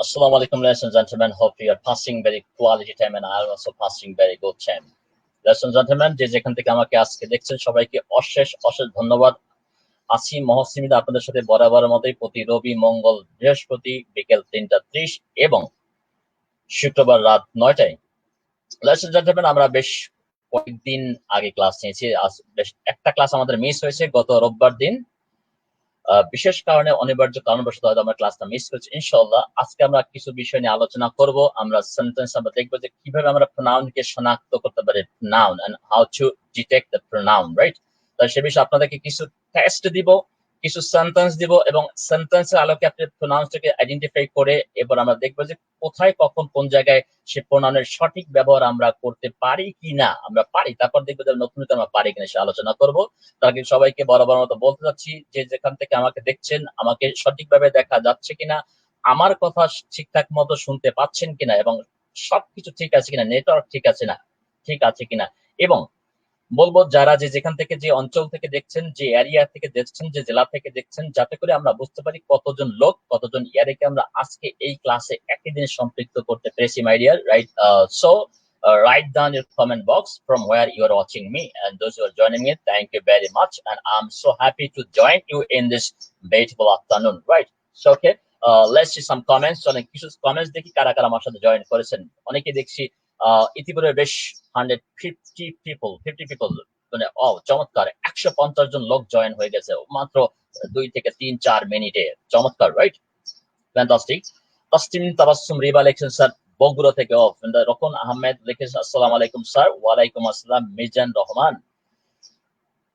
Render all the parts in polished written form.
Assalamu alaikum, ladies and gentlemen. Hope you are passing very quality time and I am also passing very good time. Ladies and gentlemen, যে যেখান থেকে আমাকে আজকে দেখছেন সবাইকে অশেষ অশেষ ধন্যবাদ। আছি মহসিমিদা আপনাদের সাথে বরাবরের মতোই প্রতি রবি, মঙ্গল, বৃহস্পতি বিকেল 3:30 এবং শুক্রবার রাত 9টায়। Ladies and gentlemen, আমরা বেশ কয়েকদিন আগে ক্লাস নিয়েছি। বেশ একটা ক্লাস আমাদের মিস হয়েছে গত রোববার দিন। বিশেষ কারণে অনিবার্য কারণবশত হয়তো আমরা ক্লাসটা মিস করেছি। ইনশাআল্লাহ আজকে আমরা কিছু বিষয় নিয়ে আলোচনা করব। আমরা সেন্টেন্স আমরা দেখব যে কিভাবে আমরা প্রোনাউনকে শনাক্ত করতে পারি, pronoun and how to detect the pronoun, right? তাই সে বিষয়ে আপনাদেরকে কিছু টেস্ট দিব, কিছু সেন্টেন্স দিব এবং সেন্টেন্সের আলোকে আপনি প্রোনাউন্সটাকে আইডেন্টিফাই করে এবার আমরা দেখব যে কোথায় কখন কোন জায়গায় সে প্রোনাউনের সঠিক ব্যবহার আমরা করতে পারি কিনা। আমরা পারি, তারপর দেখবো যে নতুন আমরা পারি কিনা সে আলোচনা করব। তার আগে সবাইকে বরাবর মতো বলতে চাচ্ছি যে যেখান থেকে আমাকে দেখছেন আমাকে সঠিকভাবে দেখা যাচ্ছে কিনা, আমার কথা ঠিকঠাক মতো শুনতে পাচ্ছেন কিনা এবং সবকিছু ঠিক আছে কিনা, নেটওয়ার্ক ঠিক আছে কিনা এবং বলবো যারা যে যেখান থেকে যে অঞ্চল থেকে দেখছেন, যে এরিয়া থেকে দেখছেন, যে জেলা থেকে দেখছেন, যাতে করে আমরা বুঝতে পারি কতজন লোক কতজন এরিয়াকে আমরা আজকে এই ক্লাসে একই দিনে সম্পৃক্ত করতে পেরেছি my dear, right? So write down your comment box from where you are watching me, and those who are joining me, thank you very much, and I'm so happy to join you in this beautiful afternoon, right? So okay, let's see some comments. অনেক কিছু comments দেখি কারা কারা আমার সাথে join করেছেন। অনেকে দেখছি ইতিপূর্বে বেশ 50 পিপল মানে চমৎকার, 150 জন লোক জয়েন হয়ে গেছে মাত্র 2 থেকে 3-4 মিনিটে। চমৎকার, রাইট? ফ্যান্টাস্টিক। তাসলিম তাবাসসুম রিবা লিখেছেন স্যার বগুড়া থেকে। রকন আহমেদ লিখেছেন আসসালামু আলাইকুম স্যার। ওয়ালাইকুম আসসালাম। মিজান রহমান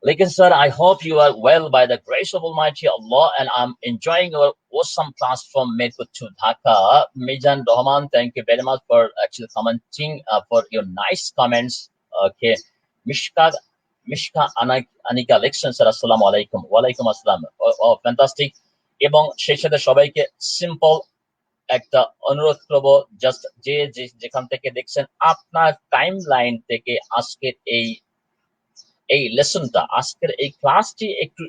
লিখেছেন sir, I hope you are well by the grace of Almighty Allah and I'm enjoying your awesome class from Medpur to Dhaka. Mijan Rahman, thank you very much for actually commenting, for your nice comments. Okay, Mishka Anika লিখেছেন sir আসসালামু আলাইকুম। ওয়ালাইকুম আসসালাম। Fantastic. এবং সেই সাথে সবাইকে simple একটা অনুরোধ করব, জাস্ট যে যেখান থেকে দেখছেন আপনার টাইম লাইন থেকে আজকের এই লেসনটা, আজকের এই ক্লাসটি একটু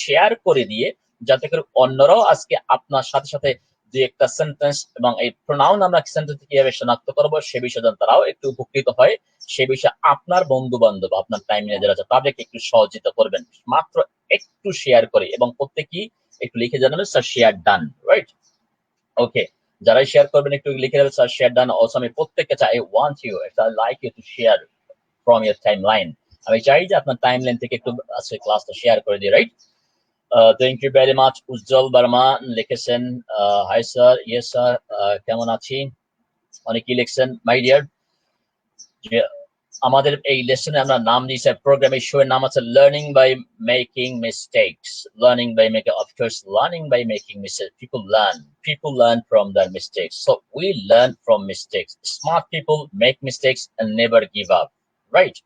শেয়ার করে দিয়ে যাতে করে অন্যরাও আজকে আপনার সাথে সাথে যে একটা সেন্টেন্স এবং এই প্রোনাউন আমরা সেন্টেন্স কিভাবে শনাক্ত করবো সে বিষয়ে তারাও একটু উপকৃত হয়, সে বিষয়ে আপনার বন্ধু বান্ধব আপনার টাইমে যারা আছে তাদেরকে একটু সহযোগিতা করবেন, মাত্র একটু শেয়ার করে এবং প্রত্যেকেই একটু লিখে জানাবেন স্যার শেয়ার ডান, রাইট? ওকে, যারাই শেয়ার করবেন একটু লিখে দেবেন স্যার শেয়ার ডান। অলসো আমি প্রত্যেককে চাই, I want you, I like you to share from your timeline. আমি চাই যে আপনার টাইম লাইন থেকে একটু আজকে ক্লাসটা শেয়ার করে দিই, right? Thank you very much. Ujjwal Barma লিখেছেন হাই স্যার, ইয়েস স্যার, কেমন আছি। অনেকেই লিখছেন মাই ডিয়ার। আমাদের এই লেসনে আমরা নাম দিয়েছি, প্রোগ্রামের শো এর নাম আছে learning by making mistakes. Learning by making, of course learning by making mistakes. People learn from their mistakes, so we learn from mistakes. Smart people make mistakes and never give up, right?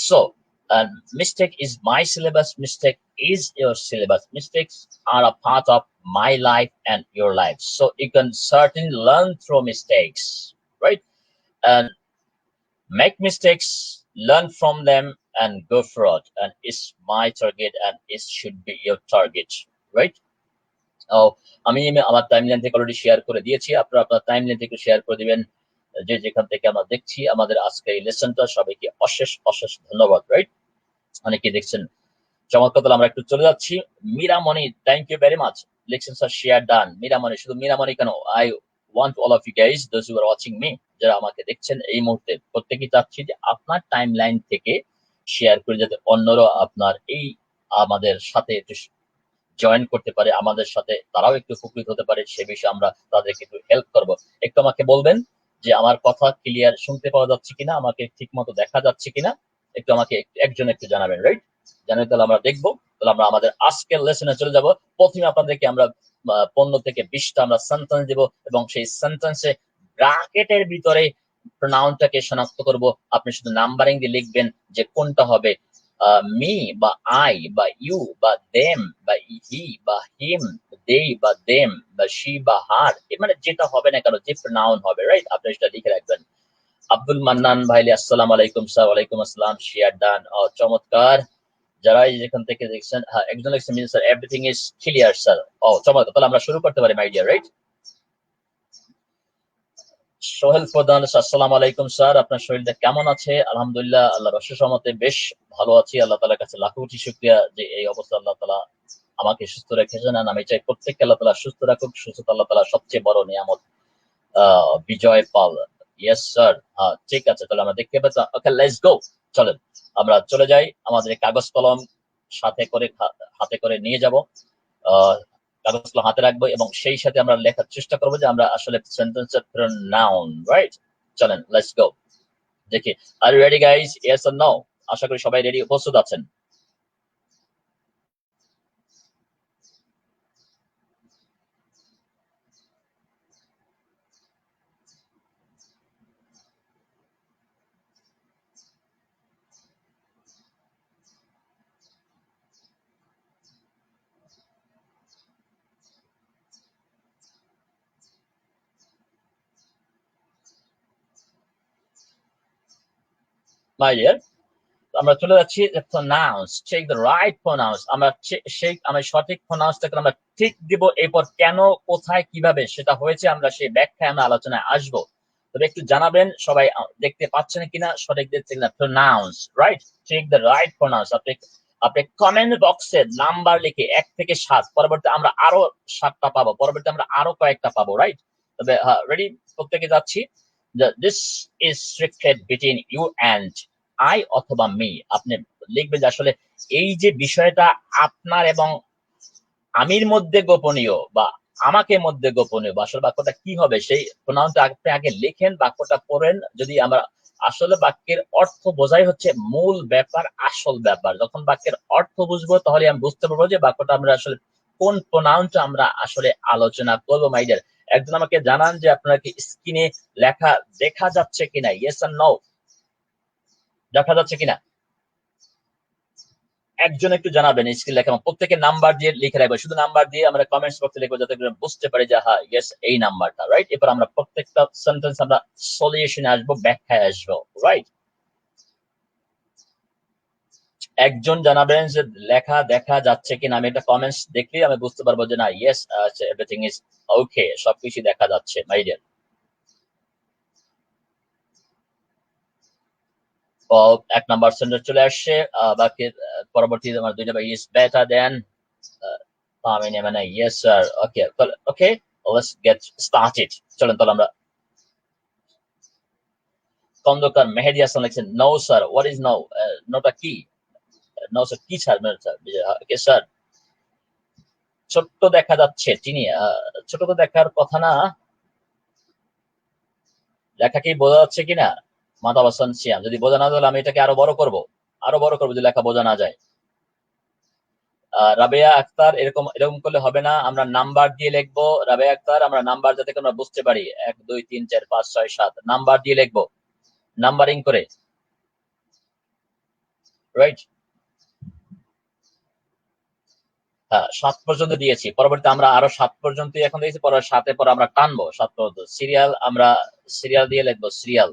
So mistake is my syllabus, mistake is your syllabus, mistakes are a part of my life and your life, so you can certainly learn through mistakes, right? And make mistakes, learn from them and go for it, and it's my target and it should be your target, right? আমি আমার timeline থেকে already share করে দিয়েছি, আপনারা আপনার timeline থেকে share করে দিবেন যে যেখান থেকে আমরা দেখছি আমাদের আজকে এই লেসনটা। সবাইকে অশেষ অশেষ ধন্যবাদ, রাইট? অনেকে দেখছেন, চমৎকার। তাহলে আমরা একটু চলে যাচ্ছি। Miramoni, thank you very much লিখছেন স্যার শেয়ার ডান। মীরামণি, শুধু মীরামণি কেন, I want all of you guys, those who are watching me, যারা আমাকে দেখছেন এই মুহূর্তে, প্রত্যেকেই চাচ্ছি যে আপনার টাইম লাইন থেকে শেয়ার করে যাতে অন্যরা আপনার এই আমাদের সাথে একটু জয়েন করতে পারে, আমাদের সাথে তারাও একটু উপকৃত হতে পারে, সে বিষয়ে আমরা তাদেরকে একটু হেল্প করব। একটু আমাকে বলবেন যে আমার কথা ক্লিয়ার শুনতে পাওয়া যাচ্ছে কিনা, আমাকে ঠিক মতো দেখা যাচ্ছে কিনা, একটু আমাকে একজন একটু জানাবেন, রাইট? জানাই, তাহলে আমরা দেখবো। তাহলে আমরা আমাদের আজকের লেসনে চলে যাব। প্রথমে আপনাদেরকে আমরা 15 থেকে 20টা আমরা সেন্টেন্স দেব এবং সেই সেন্টেন্সে ব্র্যাকেটের ভিতরে প্রোনাউনটাকে শনাক্ত করব। আপনি শুধু নাম্বারিং দিয়ে লিখবেন যে কোনটা হবে মি বা আই বা ইউ বা দেম বা হি বা হিম, দে বা দেম বা শি বা হার, মানে যেটা হবে না কেন, যে প্রোনাউন হবে, রাইট? আপনি সেটা লিখে রাখবেন। আব্দুল মান্নান ভাই, আসসালামু আলাইকুম স্যার। ওয়ালাইকুম আসসালাম। Share done. চমৎকার। যারা যেখান থেকে দেখছেন, হ্যাঁ, একজন লিখছেন sir everything is clear sir. চমৎকার। তাহলে আমরা শুরু করতে পারি মাই ডিয়ার, রাইট? সোহেল প্রধান, আসসালামু আলাইকুম স্যার, আপনার শরীরটা কেমন আছে? আলহামদুলিল্লাহ, আল্লাহর অশেষ রহমতে বেশ ভালো আছি। আল্লাহ তাআলার কাছে লাখো কোটি শুকরিয়া যে এই অবস্থা আল্লাহ তাআলা আমাকে সুস্থ রেখেছেন। আর আমি চাই প্রত্যেককে আল্লাহ তাআলা সুস্থ রাখুক। সুস্থতা আল্লাহ তাআলার সবচেয়ে বড় নিয়ামত। বিজয় পাল, ইয়েস স্যার। ঠিক আছে, তাহলে আমরা দেখতে পাচ্ছি। ওকে, লেটস গো। চলেন আমরা চলে যাই, আমাদের কাগজ কলম সাথে করে হাতে করে নিয়ে যাব। কাগজ কলম হাতে রাখবো এবং সেই সাথে আমরা লেখার চেষ্টা করবো যে আমরা আসলে সেন্টেন্সের প্রোনাউন, রাইট? চলেন, লেটস গো। দেখি, আর ready guys? Yes or no? আশা করি সবাই রেডি, প্রস্তুত আছেন। মাই ডিয়ার, আমরা চলে যাচ্ছি pronouns, check the right pronouns. আমরা সেই আমরা সঠিক প্রোনাউন্সটাকে আমরা ঠিক দিব। এরপর কেন, কোথায়, কিভাবে সেটা হয়েছে আমরা সেই ব্যাখ্যায় আমরা আলোচনায় আসব। তবে একটু জানাবেন সবাই দেখতে পাচ্ছেন কিনা, সঠিক দেখতে কিনা। Pronouns, right? Check the right pronouns. আপনি আপনি কমেন্ট বক্সে নাম্বার লিখে 1 থেকে 7, পরবর্তী আমরা আরো 7টা পাবো, পরবর্তী আমরা আরো কয়েকটা পাবো, রাইট? তবে রেডি? প্রত্যেকে যাচ্ছি। This is secret between you and I অথবা মি। আপনি লিখবেন যে আসলে এই যে বিষয়টা আপনার এবং আমির মধ্যে গোপনীয়, বা আমাকে মধ্যে গোপনীয়, বা আসলে বাক্যটা কি হবে সেই প্রোনাউনটা আপনি আগে লিখেন, বাক্যটা পড়েন। যদি আমরা আসলে বাক্যের অর্থ বোঝাই হচ্ছে মূল ব্যাপার, আসল ব্যাপার। যখন বাক্যের অর্থ বুঝবো তাহলে আমি বুঝতে পারবো যে বাক্যটা আমরা আসলে কোন প্রোনাউনটা আমরা আসলে আলোচনা করবো। মাইডার, একজন আমাকে জানান যে আপনারা কি স্ক্রিনে লেখা দেখা যাচ্ছে কিনা? ইয়েস আর নো? দেখা যাচ্ছে কিনা একজন একটু জানাবেন। স্ক্রিন লেখা প্রত্যেকে নাম্বার দিয়ে লিখে রাখবে, শুধু নাম্বার দিয়ে আমরা কমেন্টস বক্সে লিখবো যাতে করে বুঝতে পারি যে হ্যাঁ ইয়েস এই নাম্বারটা, রাইট? এরপর আমরা প্রত্যেকটা সেন্টেন্স আমরা সলিউশনে আসবো, ব্যাখ্যায় আসবো, রাইট? একজন জানাবেন যে লেখা দেখা যাচ্ছে কিনা। আমি একটা কমেন্টস দেখলেই আমি বুঝতে পারবো যে না, ইয়েস, এভরিথিং ইজ ওকে, সবকিছু দেখা যাচ্ছে। মাই ডিয়ার, এক নাম্বার সেন্টেন্স চলে আসছে। বাকি পরবর্তী আমার দুইটা ইজ বেটার দেন। মানে yes sir. Okay, okay, let's get started. চলেন তাহলে আমরা। খন্দকার মেহেদী হাসান লিখছেন no sir. What is no? নোটা কি? নো স্যার কি স্যার? Okay sir. ছোট্ট দেখা যাচ্ছে, চিনি। ছোট তো দেখার কথা না। লেখা কি বোঝা যাচ্ছে কিনা? মাধব হাসান সিয়াম, যদি বোঝা না যায় আমি এটাকে আরো বড় করব, আরো বড় করবো যদি লেখা বোঝা না যায়। রাবেয়া আক্তার, এরকম এরকম করলে হবে না, আমরা নাম্বার দিয়ে লিখবো। রাবেয়া আক্তার, আমরা নাম্বার যাতে আমরা বুঝতে পারি, 1 2 3 4 5 6 7 নাম্বার দিয়ে লিখবো, নাম্বারিং করে, রাইট? হ্যাঁ, 7 পর্যন্ত দিয়েছি, পরবর্তী আমরা আরো 7 পর্যন্ত এখন দিয়েছি, পরে 7 পর আমরা টানবো 7 পর্যন্ত। সিরিয়াল, আমরা সিরিয়াল দিয়ে লিখবো, সিরিয়াল।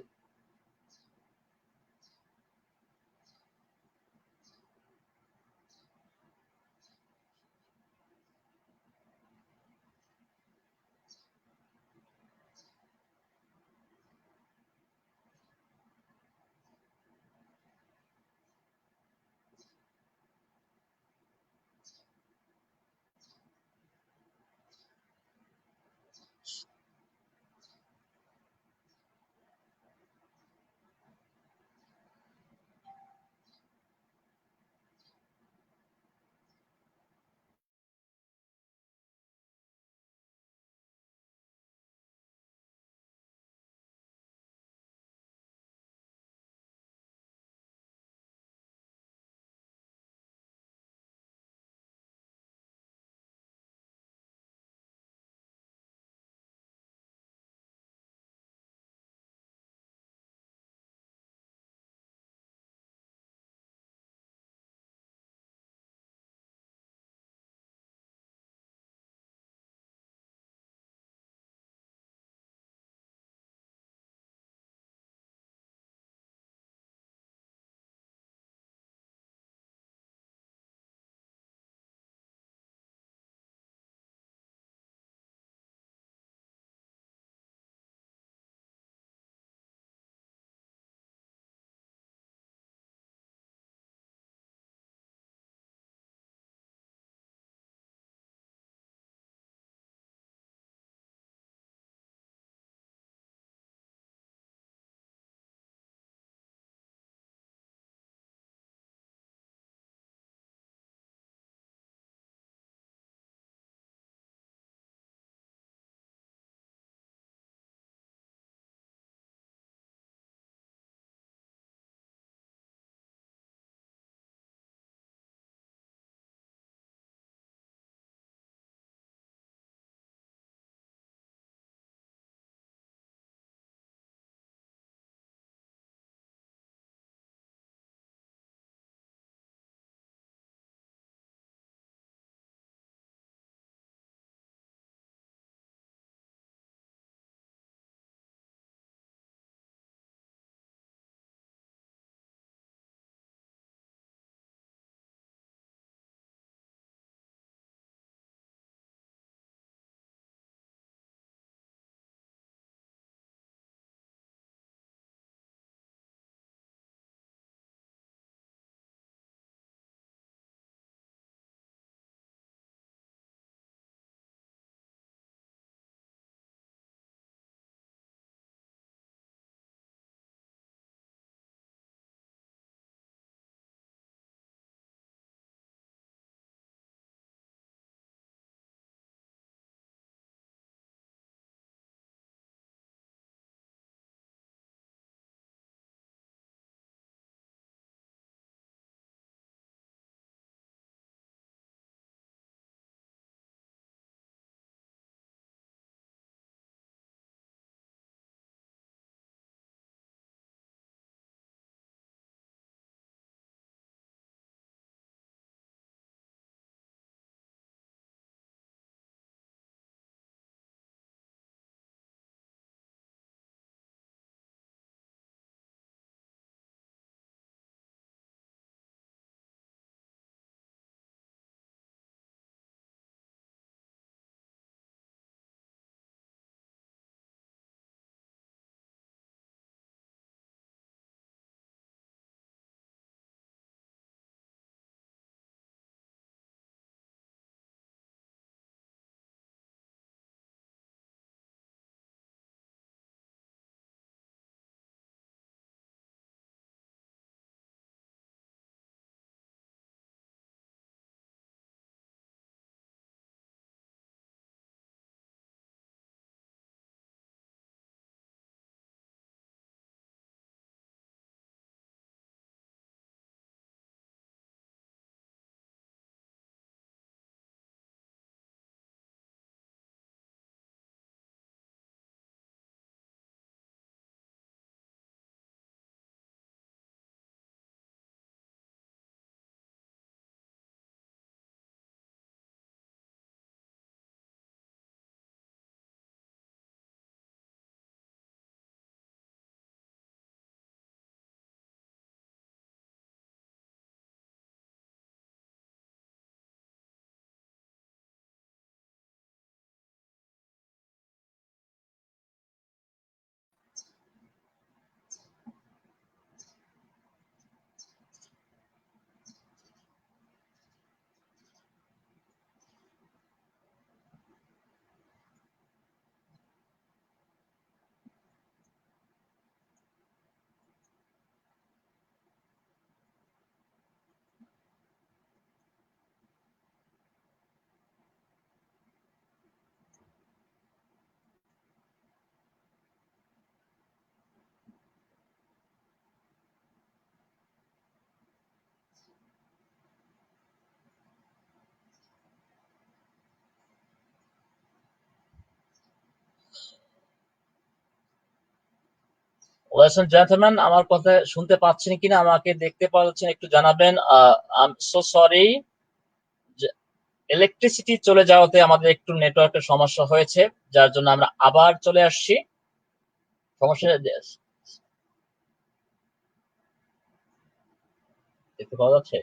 Ladies and gentlemen, আমার কথা শুনতে পাচ্ছেন কিনা, আমাকে দেখতে পাচ্ছেন একটু জানাবেন। I'm so sorry, ইলেকট্রিসিটি চলে যাওয়াতে আমাদের একটু নেটওয়ার্কের সমস্যা হয়েছে, যার জন্য আমরা আবার চলে আসছি। সমস্যা দেখতে পাওয়া যাচ্ছে?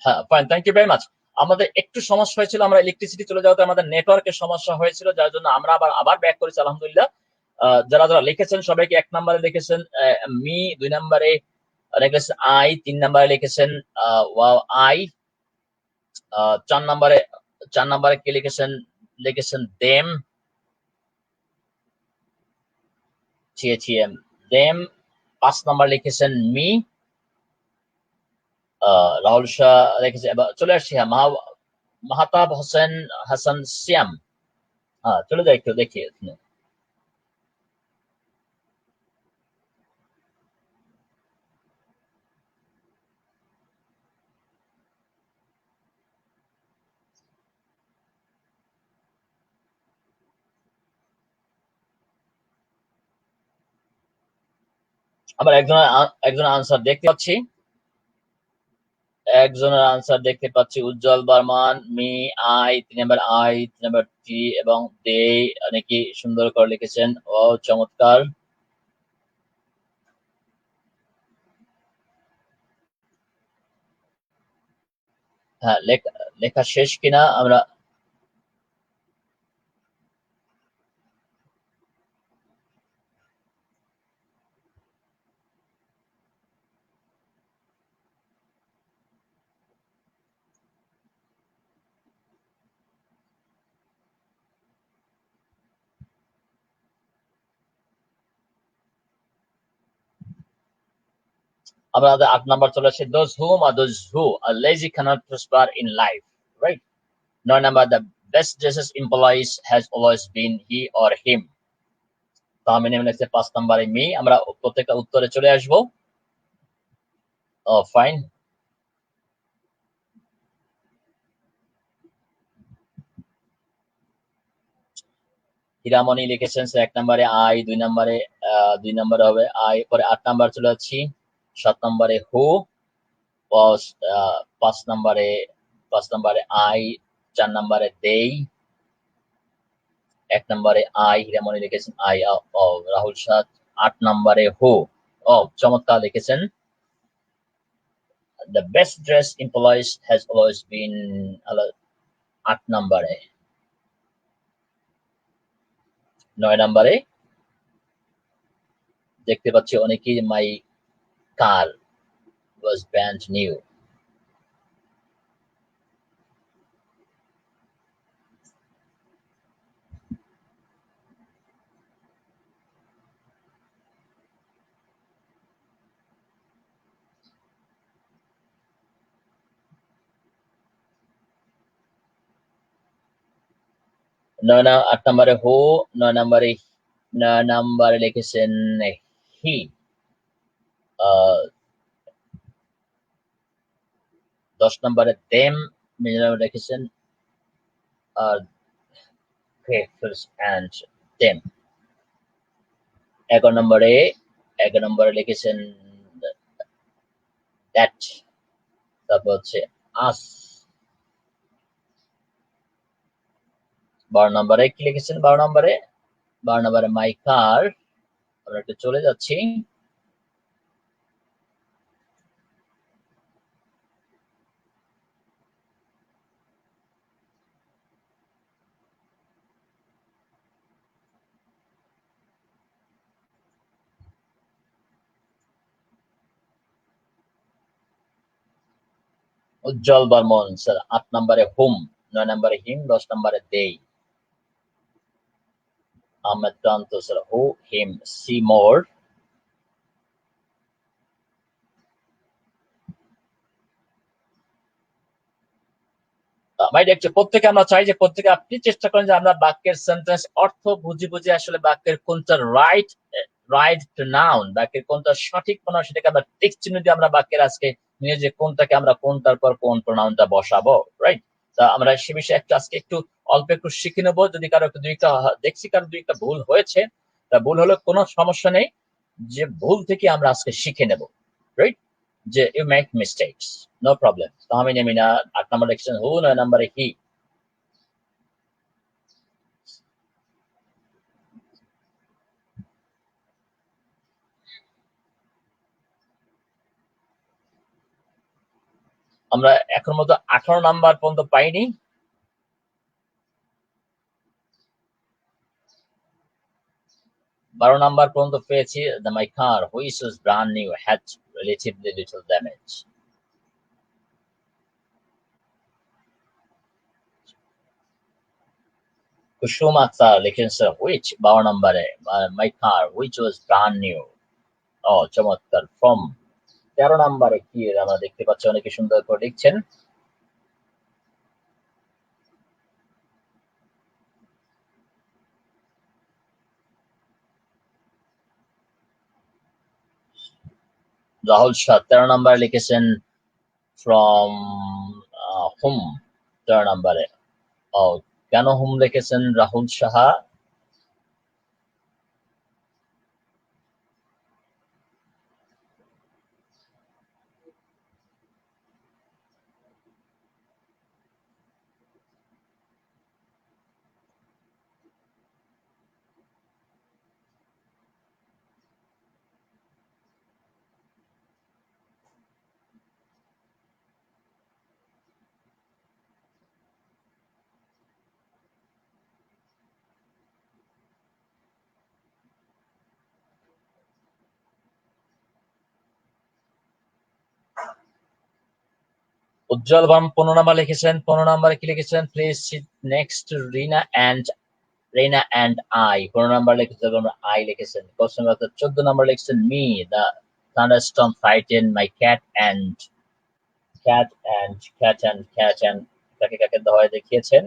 হ্যাঁ, fine, thank you very much. আমাদের একটু সমস্যা হয়েছিল, আমরা ইলেকট্রিসিটি চলে যাওয়াতে আমাদের নেটওয়ার্কের সমস্যা হয়েছিল, যার জন্য আমরা আবার ব্যাক করেছি। আলহামদুলিল্লাহ, যারা যারা লিখেছেন সবাইকে 1 নম্বরে লিখেছেন মি, 2 নম্বরে লিখেছেন আই, 3 নম্বরে লিখেছেন ওয়াও আই, 4 নম্বরে কে লিখেছেন দেম, THEM, দেম। 5 নম্বর লিখেছেন মি, রাহুল শাহ লিখেছে। এবার চলে আসছি, হ্যাঁ, মাহতাব হোসেন হাসান সিয়াম। হ্যাঁ, চলে যাই একটু দেখি। আবার একজনের আনসার দেখতে পাচ্ছি, উজ্জ্বল বর্মন, মি, আই, 3 নম্বর আই, 3 নম্বর টি এবং দে অনেকে সুন্দর করে লিখেছেন। ও চমৎকার। হ্যাঁ, লেখা শেষ কিনা আমরা আমাদের 8 নাম্বার চলে আসছে, those who are lazy cannot prosper in life, right? 9 number, the best dresses employees has always been he or him. Tahmina লিখছে 5 নাম্বারে মি। আমরা প্রত্যেকটা উত্তরে চলে আসবো। ফাইন। হীরামণি লিখেছেন 1 নম্বরে আই, 2 নম্বরে হবে আই, পরে 8 নাম্বার চলে যাচ্ছি, 7 নম্বরে হু, 5 নম্বরে আই, 4 নম্বরে দেই, 1 নম্বরে আই, হীরামণি লিখেছেন আই, রাহুল সাদ 8 নম্বরে হু। চমৎকার লিখেছেন। The best dressed employees has always been 8 নম্বরে। 9 নম্বরে দেখতে পাচ্ছি অনেকেই মাই কার was brand new. নয় না 8 নম্বরে হু, 9 নম্বরে লিখেছেন হি, 10 নম্বরে দেম, লিখেছেন গ্রেটফুল অ্যান্ড দেম। 11 নম্বরে লিখেছেন দ্যাট, তারপর হচ্ছে আস। 12 নম্বরে কি লিখেছেন? 12 নম্বরে মাই কার। আমরা একটু চলে যাচ্ছি। উজ্জ্বল বর্মন স্যার 8 নম্বরে হুম, 9 নম্বরে হিম, 10 নম্বরে দেই। Ahmed Kranta sir who, him, see more. My dear, প্রত্যেকে আমরা চাই যে প্রত্যেকে আপনি চেষ্টা করেন যে আমরা বাক্যের সেন্টেন্স অর্থ বুঝে বুঝে আসলে বাক্যের কোনটা রাইট রাইট নাউন, বাক্যের কোনটা সঠিক প্রনাউন, সেটাকে আমরা টিক চিহ্ন দিয়ে আমরা বাক্যের আজকে নিয়ে যে কোনটাকে আমরা কোনটার পর কোন প্রনাউনটা বসাবো, রাইট? তা আমরা সে বিষয়ে একটু আজকে একটু অল্প একটু শিখে নেবো। যদি কারো দুইটা দেখছি কারো দুইটা ভুল হয়েছে, তা ভুল হলে কোনো সমস্যা নেই, যে ভুল থেকে আমরা আজকে শিখে নেব, রাইট? যে you make mistakes, no problem. Tahmina Mina 8 number লিখছেন হু, 9 নম্বরে হি। আমরা এখন মতো 18 নাম্বার পর্যন্ত পাইনি। 12 নাম্বার পর্যন্ত পেয়েছি। My car, which was brand new, had relatively little damage. কুসুম আক্তার লিখেছে which, 12 নম্বরে my car which was brand new. ও চমৎকার। from 13 নম্বরে কি আমরা দেখতে পাচ্ছি, অনেকে সুন্দর করে লিখছেন। রাহুল শাহ 13 নম্বরে লিখেছেন from whom, 13 নম্বরে। ও কেন হুম লিখেছেন রাহুল সাহা? উজ্জ্বল বাম 15 নাম্বার লিখেছেন। 15 নাম্বারে কি লিখেছেন? Please sit next to Rina and I. 15 number লিখেছেন, আই লিখেছেন। কোশ্চেন 14 নাম্বার লিখেছেন me, the thunderstorm frighten my cat and কাকে কাকে দোহাই দেখিয়েছেন?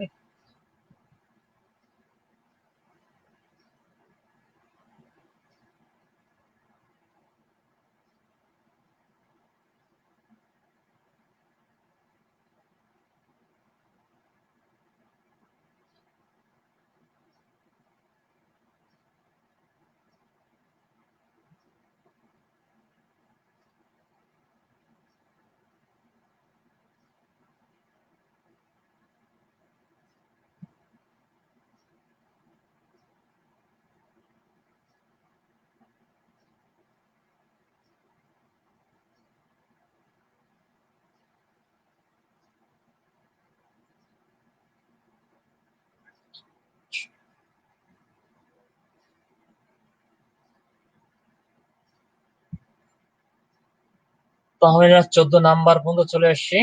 তো আমরা 14 নাম্বার পর্যন্ত চলে আসছি।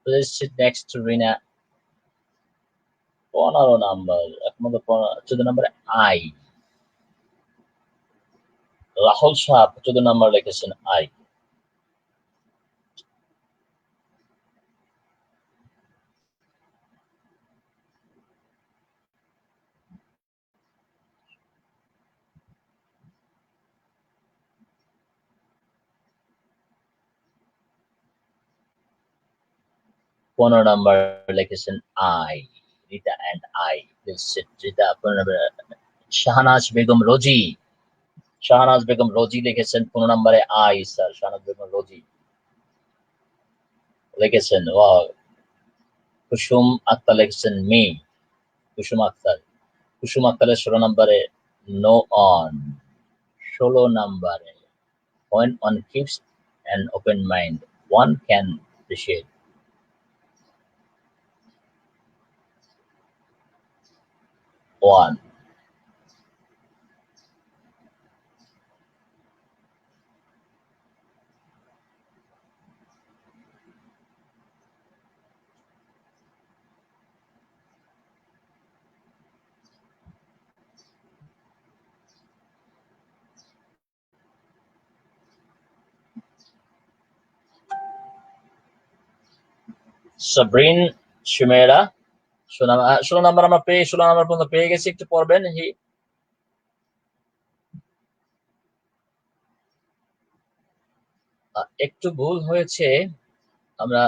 Please sit next to Rina. 15 number, এখন 14 নাম্বারে আই। রাহুল সাহ 14 নাম্বার লিখেছেন আই। 15 নাম্বার লিখেছেন I, Rita and I. Please sit Rita. 15 number Shahnaz Begum Rozy. Shahnaz Begum Rozy লিখেছেন 15 নম্বরে আই। স্যার শাহনাজ বেগম রোজি লিখেছেন। কুসুম আক্তার লিখেছেন মি। কুসুম আক্তার। কুসুম আক্তারের 16 নম্বরে নো অন। 16 নম্বরে when one keeps an open mind, one can appreciate. One. Sabrin, Sumera, 16 number আমরা 16 নাম্বার পর্যন্ত পেয়ে গেছি, একটু পড়বেন। একটু ভুল হয়েছে, আমরা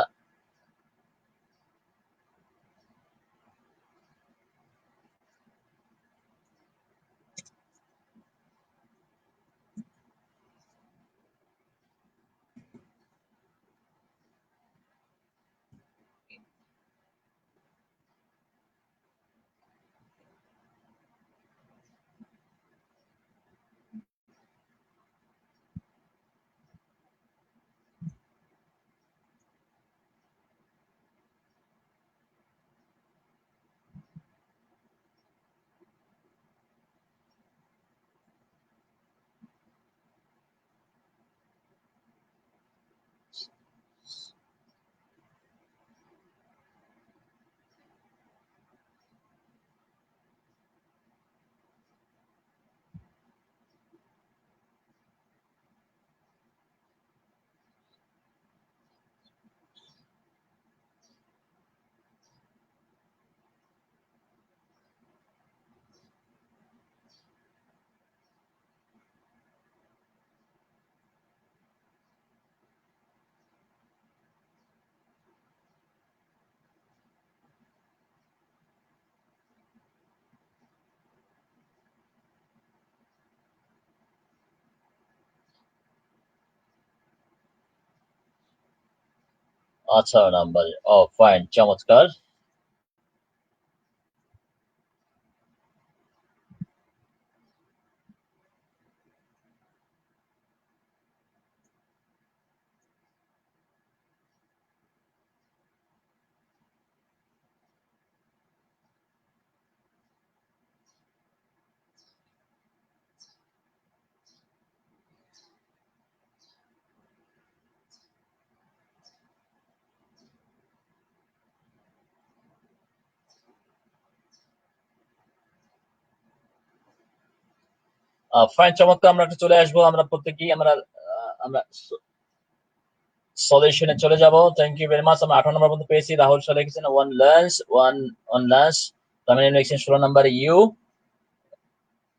আচ্ছা নাম্বার, ও ফাইন, চমৎকার। ফাইন, চমৎকার। আমরা একটু চলে আসবো, আমরা প্রত্যেকেই আমরা সলিউশনে চলে যাব। Thank you very much. আমরা 18 নম্বর পর্যন্ত পেয়েছি। রাহুল শাহ লিখেছেন one lunch, one lunch. Tamim লিখেছেন 16 নম্বরে ইউ।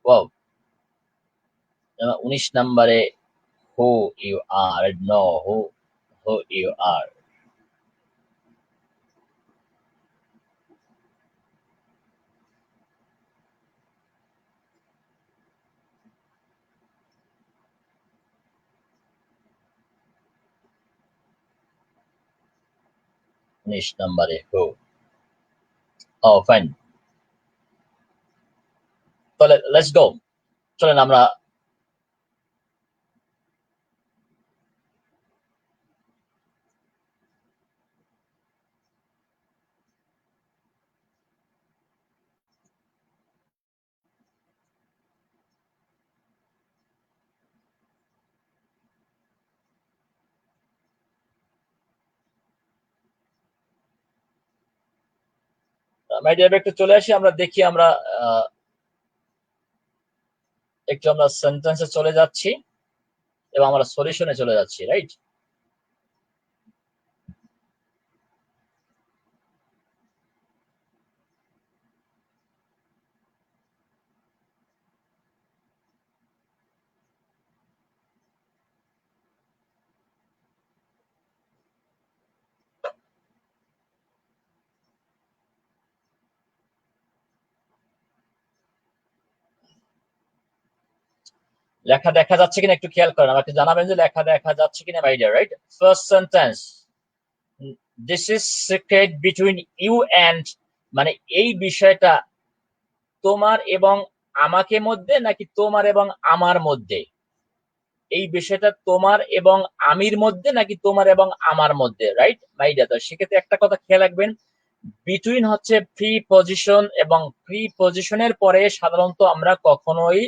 ওয়াও। 19 নম্বরে who you are, no who you are. 19 নম্বরে হু। ও ফাইন, তাহলে লেটস গো। চলেন আমরা মাইডিয়া একটু চলে আসি, আমরা দেখি আমরা একটু আমরা সেন্টেন্সে চলে যাচ্ছি এবং আমরা সলিউশনে চলে যাচ্ছি, রাইট? লেখা দেখা যাচ্ছে কিনা একটু খেয়াল করেন, আমাকে জানাবেন যে লেখা দেখা যাচ্ছে কিনা my dear, right? First sentence, this is secret between you and, মানে এই বিষয়টা তোমার এবং আমাকে মধ্যে নাকি তোমার এবং আমার মধ্যে? এই বিষয়টা তোমার এবং আমির মধ্যে নাকি তোমার এবং আমার মধ্যে, রাইট মাইডিয়া? তো সেক্ষেত্রে একটা কথা খেয়াল রাখবেন, বিটুইন হচ্ছে প্রি পজিশন, এবং প্রি পজিশনের পরে সাধারণত আমরা কখনোই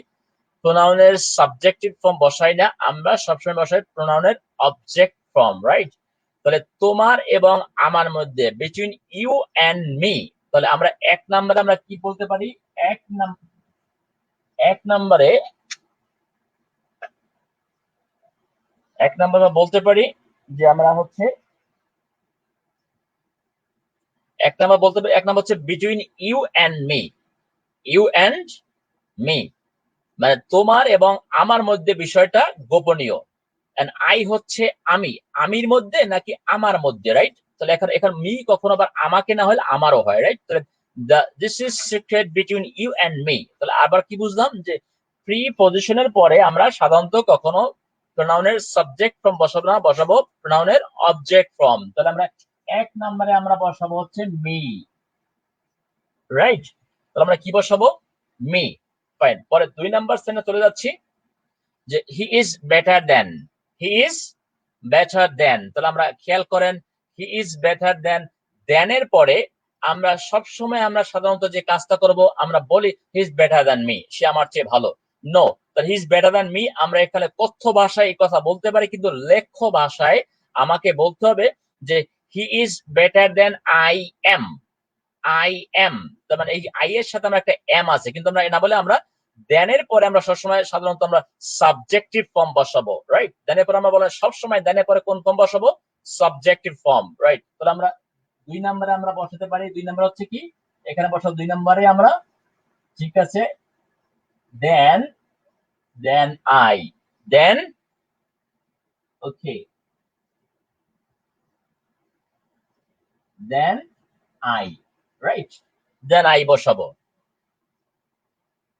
প্রোনাউনের সাবজেক্টিভ ফর্ম বসাই না, আমরা সবসময় বসাই প্রোনাউনের অবজেক্ট ফর্ম, রাইট? তাহলে তোমার এবং আমার মধ্যে, বিটুইন ইউ অ্যান্ড মি, তাহলে আমরা এক নম্বরে আমরা কি বলতে পারি? এক নম্বরে বলতে পারি যে আমরা হচ্ছে এক নাম্বার বলতে হবে, এক নাম্বার হচ্ছে between you and me, you and me, মানে তোমার এবং আমার মধ্যে বিষয়টা গোপনীয়। এন্ড আই হচ্ছে আমি, আমির মধ্যে নাকি আমার মধ্যে, রাইট? তাহলে এখন এখন মি কখনো আবার আমাকে না হলে আমারও হয়, রাইট? তাহলে this is secret between you and me. তাহলে আবার কি বুঝলাম যে প্রি পজিশনের পরে আমরা সাধারণত কখনো প্রোনাউনের সাবজেক্ট ফর্ম বসাবো না, বসাবো প্রোনাউনের অবজেক্ট ফর্ম। তাহলে আমরা এক নম্বরে আমরা বসাবো হচ্ছে মি, রাইট? তাহলে আমরা কি বসাবো? মি। ফাইন। পরে 2 নাম্বার সেন্টেন্সে চলে যাচ্ছি যে he is better then, he is better দেন। তাহলে আমরা খেয়াল করেন হি ইজ বেটার দেন, দেন এর পরে আমরা সব সময় আমরা সাধারণত যে কাজটা করব আমরা বলি he is better than me, সে আমার চেয়ে ভালো। নো, তাহলে he is better than me আমরা এখানে কথ্য ভাষায় এই কথা বলতে পারি, কিন্তু লেখ্য ভাষায় আমাকে বলতে হবে যে he is better than I am, I am. তার মানে এই আই এর সাথে আমরা একটা এম আছে, কিন্তু আমরা না বলে আমরা দেনের পরে আমরা সবসময় সাধারণত আমরা সাবজেক্টিভ ফর্ম বসাবো, রাইট? দেনের পরে আমরা বলেন সবসময় দেনের পরে কোন ফর্ম বসাবো? Subjective form, right? তাহলে আমরা 2 নম্বরে আমরা বসাতে পারি, 2 নম্বর হচ্ছে কি এখানে বসাবো 2 নম্বরে আমরা, ঠিক আছে, than, than I, than, okay, than I, right? Than I বসাবো।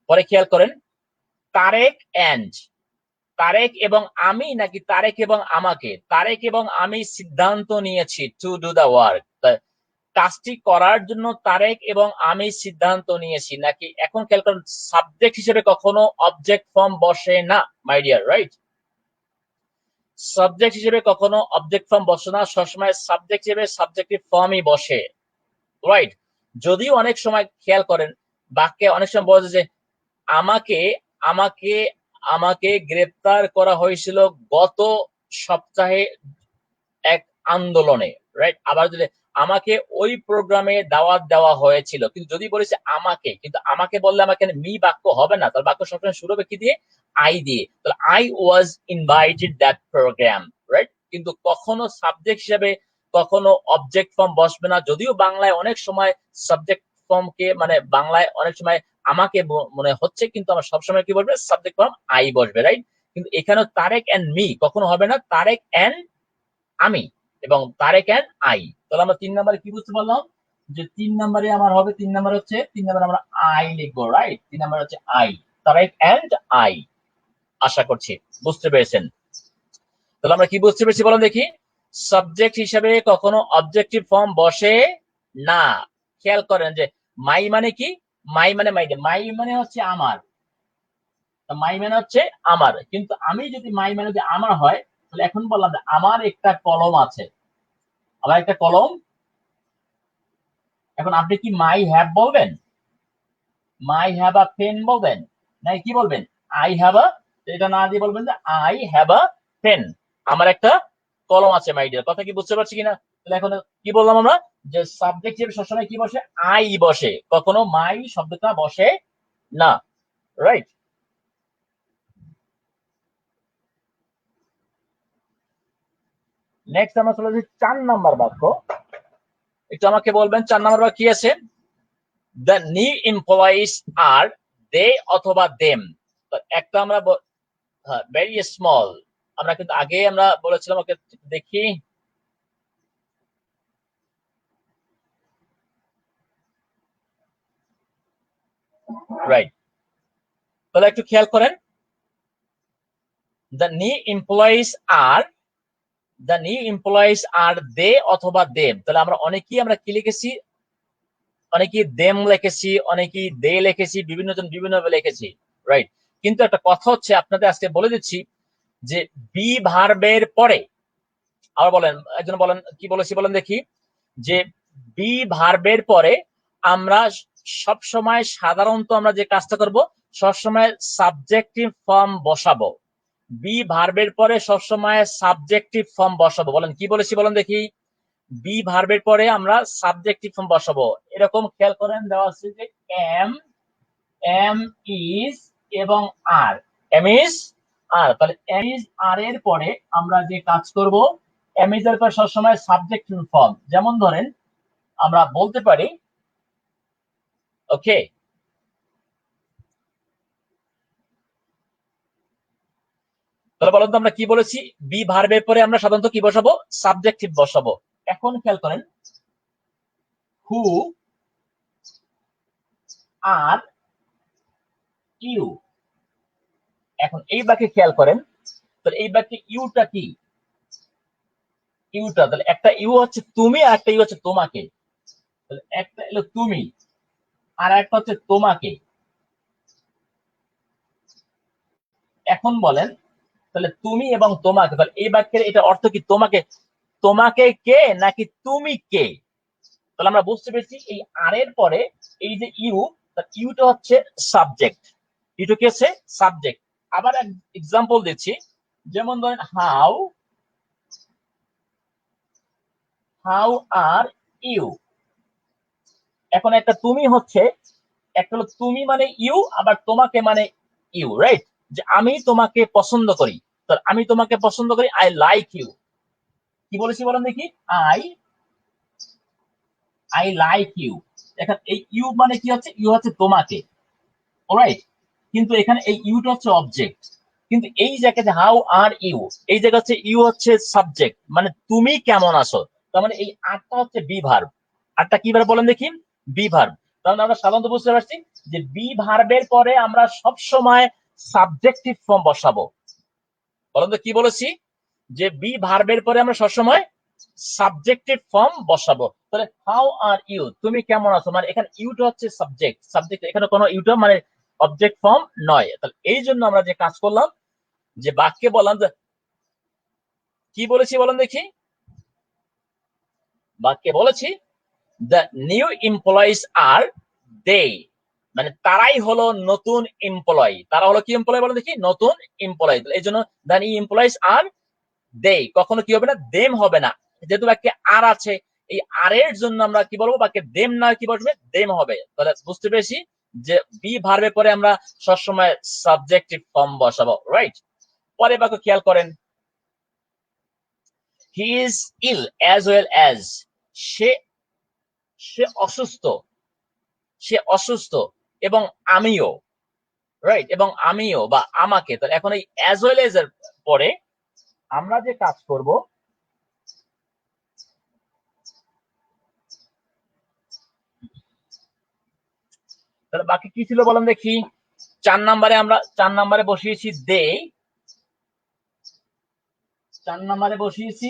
পরে খেয়াল করেন তারেক এন্ড, তারেক এবং আমি নাকি তারেক এবং আমাকে? তারেক এবং আমি সিদ্ধান্ত নিয়েছি টু ডু দা ওয়ার্ক, কাজটি করার জন্য তারেক এবং আমি সিদ্ধান্ত নিয়েছি, নাকি? এখন খেয়াল করেন সাবজেক্ট হিসেবে কখনো অবজেক্ট ফর্ম বসে না মাই ডিয়ার, রাইট? সাবজেক্ট হিসেবে কখনো অবজেক্ট ফর্ম বসে না, সবসময় সাবজেক্ট হিসেবে সাবজেক্টিভ ফর্মই বসে, রাইট? যদিও অনেক সময় খেয়াল করেন বাক্যে অনেক সময় বলা যায় যে আমাকে, আমাকে, আমাকে গ্রেপ্তার করা হয়েছিল গত সপ্তাহে এক আন্দোলনে, রাইট? আবার যদি আমাকে ওই প্রোগ্রামে দাওয়াত দেওয়া হয়েছিল, কিন্তু যদি বলেছে আমাকে, কিন্তু আমাকে বললে আমাকে মি বাক্য হবে না, তাহলে বাক্য সবসময় শুরু হবে কি দিয়ে? আই দিয়ে। তাহলে I was invited that program, right? কিন্তু কখনো সাবজেক্ট হিসেবে কখনো অবজেক্ট ফর্ম বসবে না, যদিও বাংলায় অনেক সময় সাবজেক্ট ফর্মকে মানে বাংলায় অনেক সময় আমাকে মনে হচ্ছে, কিন্তু আমার সবসময় কি বলবে? সাবজেক্ট ফর্ম আই বসবে, রাইট? কিন্তু এখানেও তারেক এন্ড মি কখনো হবে না, তারেক এন্ড আমি এবং তারেক এন্ড আই। তাহলে আমরা 3 নম্বরে কি বুঝতে পারলাম? যে 3 নম্বরে আমার হবে, 3 নম্বর হচ্ছে 3 নম্বরে আমরা আই লিখবো, রাইট? 3 নম্বর হচ্ছে আই, তারেক এন্ড আই। আশা করছি বুঝতে পেরেছেন। তাহলে আমরা কি বুঝতে পেরেছি বলেন দেখি? সাবজেক্ট হিসেবে কখনো অবজেক্টিভ ফর্ম বসে না। খেয়াল করেন যে মাই মানে কি? মাই মানে মাই মানে হচ্ছে আমার, মাই মানে হচ্ছে আমার, কিন্তু আমি যদি মাই মানে যদি আমার হয় তাহলে এখন বললাম যে আমার একটা কলম আছে, আমার একটা কলম। এখন আপনি কি মাই হ্যাভ বলবেন? মাই হ্যাভ আ পেন বলবেন? নাকি কি বলবেন? আই হ্যাভ আ, এটা না দিয়ে বলবেন যে আই হ্যাভ আ পেন, আমার একটা কলম আছে মাই ডিয়ার। কথা কি বুঝতে পারছি কিনা? তাহলে এখন কি বললাম আমরা? যে সাবজেক্ট হিসেবে সবসময় কি বসে? আই বসে, কখনো মাই শব্দটা বসে না, রাইট? নেক্সট আমরা চলে যাচ্ছি 4 নাম্বার বাক্য। একটু আমাকে বলবেন 4 নাম্বার বাক্য কি আছে? The new employees are they অথবা দেম। একটা আমরা ভেরি স্মল, আমরা কিন্তু আগে আমরা বলেছিলাম, ওকে দেখি, রাইট? তাহলে একটু খেয়াল করেন the new employees are, the new employees are they অথবা দেম। তাহলে আমরা অনেকেই আমরা কি লিখেছি? অনেকেই দেম লিখেছি, অনেকেই দে লিখেছি, বিভিন্ন জন বিভিন্ন ভাবে লিখেছি, রাইট? কিন্তু একটা কথা হচ্ছে আপনাদের আজকে বলে দিচ্ছি যে বি ভার্বের পরে, আবার বলেন, একজন বলেন কি বলেছি বলেন দেখি, যে বি ভার্বের পরে আমরা সব সময় সাধারণত আমরা যে কাজটা করব সবসময় সাবজেক্টিভ ফর্ম বসাবো। বি ভার্বের পরে সবসময় সাবজেক্টিভ ফর্ম বসাবো। বলেন কি বলেছি বলেন দেখি? বি ভার্বের পরে আমরা সাবজেক্টিভ ফর্ম বসাবো। এরকম খেয়াল করেন দেওয়া আছে যে এম, এম ইজ এবং আর, এম ইজ আর। তাহলে এম ইজ আর এর পরে আমরা যে কাজ করব, এম ইজ এর পর সবসময় সাবজেক্টিভ ফর্ম। যেমন ধরেন আমরা বলতে পারি ওকে। তাহলে বলুন তো আমরা কি বলেছি, বি ভার্বের পরে আমরা সাধারণত কি বসাবো, সাবজেক্টিভ বসাবো। এখন খেয়াল করেন, হু আর ইউ। এখন এই বাক্যে খেয়াল করেন, তাহলে এই বাক্যে ইউটা কি, ইউটা তাহলে একটা ইউ হচ্ছে তুমি আর একটা ইউ হচ্ছে তোমাকে। তাহলে একটা এলো তুমি আর একটা হচ্ছে তোমাকে। এখন বলেন তাহলে তুমি এবং তোমাকে, তাহলে এই বাক্যের এটা অর্থ কি, তোমাকে, তোমাকে কে নাকি তুমি কে? তাহলে আমরা বুঝতে পেরেছি এই আর এর পরে এই যে ইউ, ইউটা হচ্ছে সাবজেক্ট, ইউটা কি হচ্ছে সাবজেক্ট। আবার এক এক্সাম্পল দিচ্ছি, যেমন ধরেন হাউ, হাউ আর ইউ। এখন একটা তুমি হচ্ছে, একটা হলো তুমি মানে ইউ, আবার তোমাকে মানে ইউ, রাইট? যে আমি তোমাকে পছন্দ করি, তাহলে আমি তোমাকে পছন্দ করি, আই লাইক ইউ। কি বলেছি বলেন দেখি, আই আই লাইক ইউ। এখন এই ইউ মানে কি হচ্ছে, ইউ হচ্ছে তোমাকে, অলরাইট? কিন্তু এখানে এই ইউটা হচ্ছে অবজেক্ট। কিন্তু এই জায়গাতে হাউ আর ইউ, এই জায়গা হচ্ছে ইউ হচ্ছে সাবজেক্ট, মানে তুমি কেমন আছো। তার মানে এই আরটা হচ্ছে বি ভার্ব। আরটা কি ভার্ব বলেন দেখি, বি ভার্ব। তাহলে আমরা সাধারণত বুঝতে পারছি যে বি ভার্বের পরে আমরা সব সময় সাবজেক্টিভ ফর্ম বসাবো। বলেন তো কি বলেছি, যে বি ভার্বের পরে আমরা সবসময় সাবজেক্টিভ ফর্ম বসাবো। তাহলে হাউ আর ইউ, তুমি কেমন আছো, মানে এখানে ইউটা হচ্ছে সাবজেক্ট, সাবজেক্ট এখানে কোনো ইউটা মানে অবজেক্ট ফর্ম নয়। তাহলে এই জন্য আমরা যে কাজ করলাম, যে বাক্যে বললাম যে কি বলেছি বলেন দেখি, বাক্যে বলেছি দ্য নিউ এমপ্লয়িজ আর দে, মানে তারাই হলো নতুন এমপ্লয়ি। তারা হলো কি এমপ্লয়ি বলেন দেখি, নতুন এমপ্লয়ি। এই জন্য দ্য নিউ এমপ্লয়িজ আর দে, কখনো কি হবে না, দেম হবে না। যেহেতু বাক্যে আর আছে, এই আর এর জন্য আমরা কি বলবো, বাক্যে দেম না কি বসবে, দেম হবে। তাহলে বুঝতে পেরেছি যে বি ভার্বের পরে আমরা সবসময় সাবজেক্টিভ ফর্ম বসাবো, রাইট? পরে বাক্য খেয়াল করেন, he is ill as well as, সে সে অসুস্থ, সে অসুস্থ এবং আমিও, রাইট? এবং আমিও বা আমাকে। তাহলে এখন এই অ্যাজ ওয়েল এজ এর পরে আমরা যে কাজ করব, তাহলে বাকি কি ছিল বলেন দেখি, 4 নম্বরে আমরা 4 নম্বরে বসিয়েছি দে, 4 নম্বরে বসিয়েছি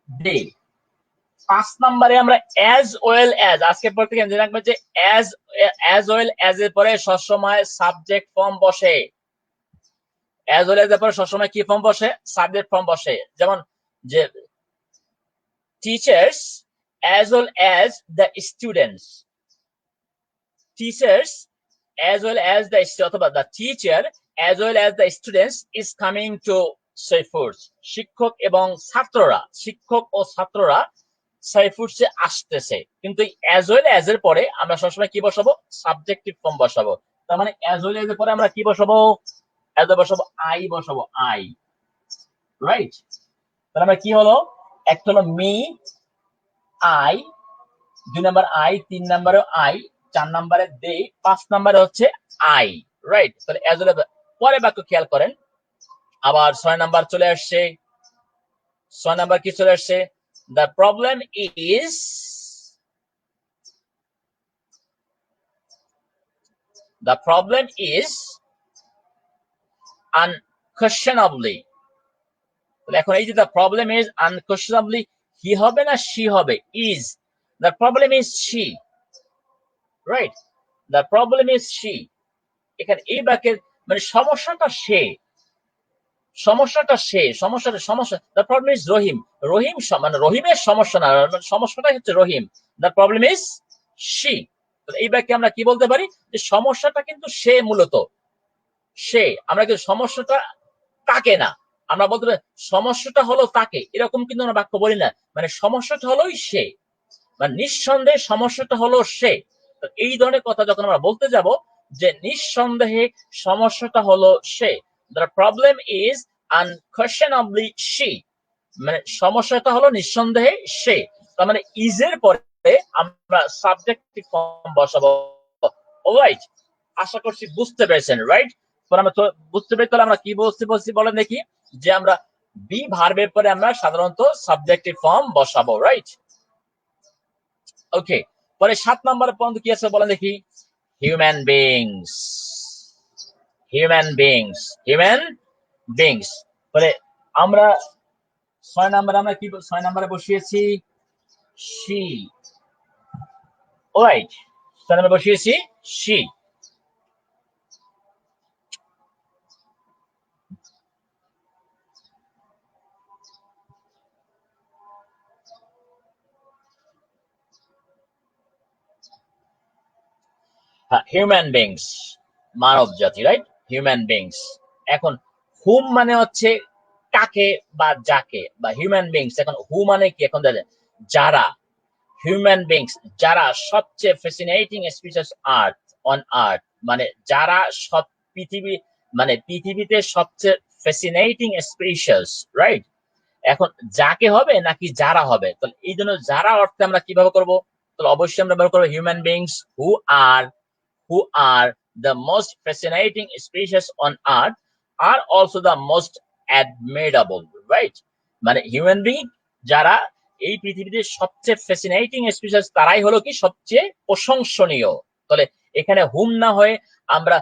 দে। 5 নম্বরে আমরা অ্যাজ ওয়েল অ্যাজ, আজকে পর থেকে জেনে রাখবেন যে অ্যাজ ওয়েল অ্যাজ এর পরে সবসময় সাবজেক্ট ফর্ম বসে। অ্যাজ ওয়েল অ্যাজ এর পরে সবসময় কি ফর্ম বসে, সাবজেক্ট ফর্ম বসে। যেমন যে teachers as well as the students, teachers as well as the অথবা the teacher as well as the students is coming to Sayfurs, শিক্ষক এবং ছাত্ররা, শিক্ষক ও ছাত্ররা সাইফুডসে আসতেছে। কিন্তু as well as এর পরে আমরা সবসময় কি বসাবো, সাবজেক্টিভ ফর্ম বসাবো। তার মানে as well as এর পরে আমরা কি বসাবো, as বসাবো আই, বসাবো আই, রাইট? তাহলে আমরা কি হলো, একটা হলো মি, আই, 2 নম্বর আই, 3 নম্বরে আই, 4 নম্বরে দে, 5 নম্বরে হচ্ছে আই, রাইট? তাহলে এজ ওয়েল। পরে বাক্য খেয়াল করেন, আবার 6 নম্বর চলে আসছে। 6 নম্বর কি চলে আসছে, the problem is, the problem is unquestionably. এখন এই যে the problem is unquestionably, he হবে না শি হবে, is, the problem is she, right? The problem is she. এখানে এই বাক্যের মানে সমস্যাটা সে, সমস্যাটা সে, সমস্যাটা সমস্যা। The problem is Rahim, Rahim মানে রহিমের সমস্যা না, সমস্যাটাই হচ্ছে Rahim. The problem is she. এই বাক্যে আমরা কি বলতে পারি, যে সমস্যাটা কিন্তু সে, মূলত সে। আমরা কিন্তু সমস্যাটা তাকে না, আমরা বলতে পারি সমস্যাটা হলো তাকে, এরকম কিন্তু আমরা বাক্য বলি না। মানে সমস্যাটা হলোই সে, মানে নিঃসন্দেহে সমস্যাটা হলো সে। এই ধরনের কথা যখন আমরা বলতে যাব, যে নিঃসন্দেহে সমস্যাটা হলো সে, the problem is unquestionably she, মানে সমস্যাটা হলো নিঃসন্দেহে সে। তার মানে ইজের পরে আমরা সাবজেক্টিভ ফর্ম বসাবো। অলরাইট, আশা করছি বুঝতে পেরেছেন, রাইট? আমরা তো বুঝতে পেরে তাহলে আমরা কি বলছি বলেন দেখি, যে আমরা বি ভার্বের পরে আমরা সাধারণত সাবজেক্টিভ ফর্ম বসাবো, রাইট? ওকে, পরে 7 নম্বরের পর্যন্ত কি আছে বলেন দেখি, human beings, human beings, human beings. পরে আমরা 6 নম্বরে আমরা কি 6 নম্বরে বসিয়েছি শি, অলরাইট, 6 নম্বরে বসিয়েছি শি। হিউম্যান বিংস, মানব জাতি, রাইট? Human beings. এখন হুম মানে হচ্ছে কাকে বা যাকে, বা হিউম্যান বিংস। এখন হু মানে কি, এখন দেখেন যারা, হিউম্যান বিংস যারা সবচেয়ে fascinating species earth on earth, মানে যারা সব পৃথিবী, মানে পৃথিবীতে সবচেয়ে ফ্যাসিনেটিং স্পিসিস, রাইট? এখন যাকে হবে নাকি যারা হবে, তাহলে এই জন্য যারা অর্থে আমরা কিভাবে করব, তাহলে অবশ্যই আমরা ব্যবহার করবো human beings who are the most fascinating species on earth are also the most admirable, right? মানে হিউম্যান বিং যারা এই পৃথিবীতে সবচেয়ে ফ্যাসিনেটিং স্পিসিস, তারাই হলো কি সবচেয়ে প্রশংসনীয়। তাহলে এখানে হুম না হয়ে আমরা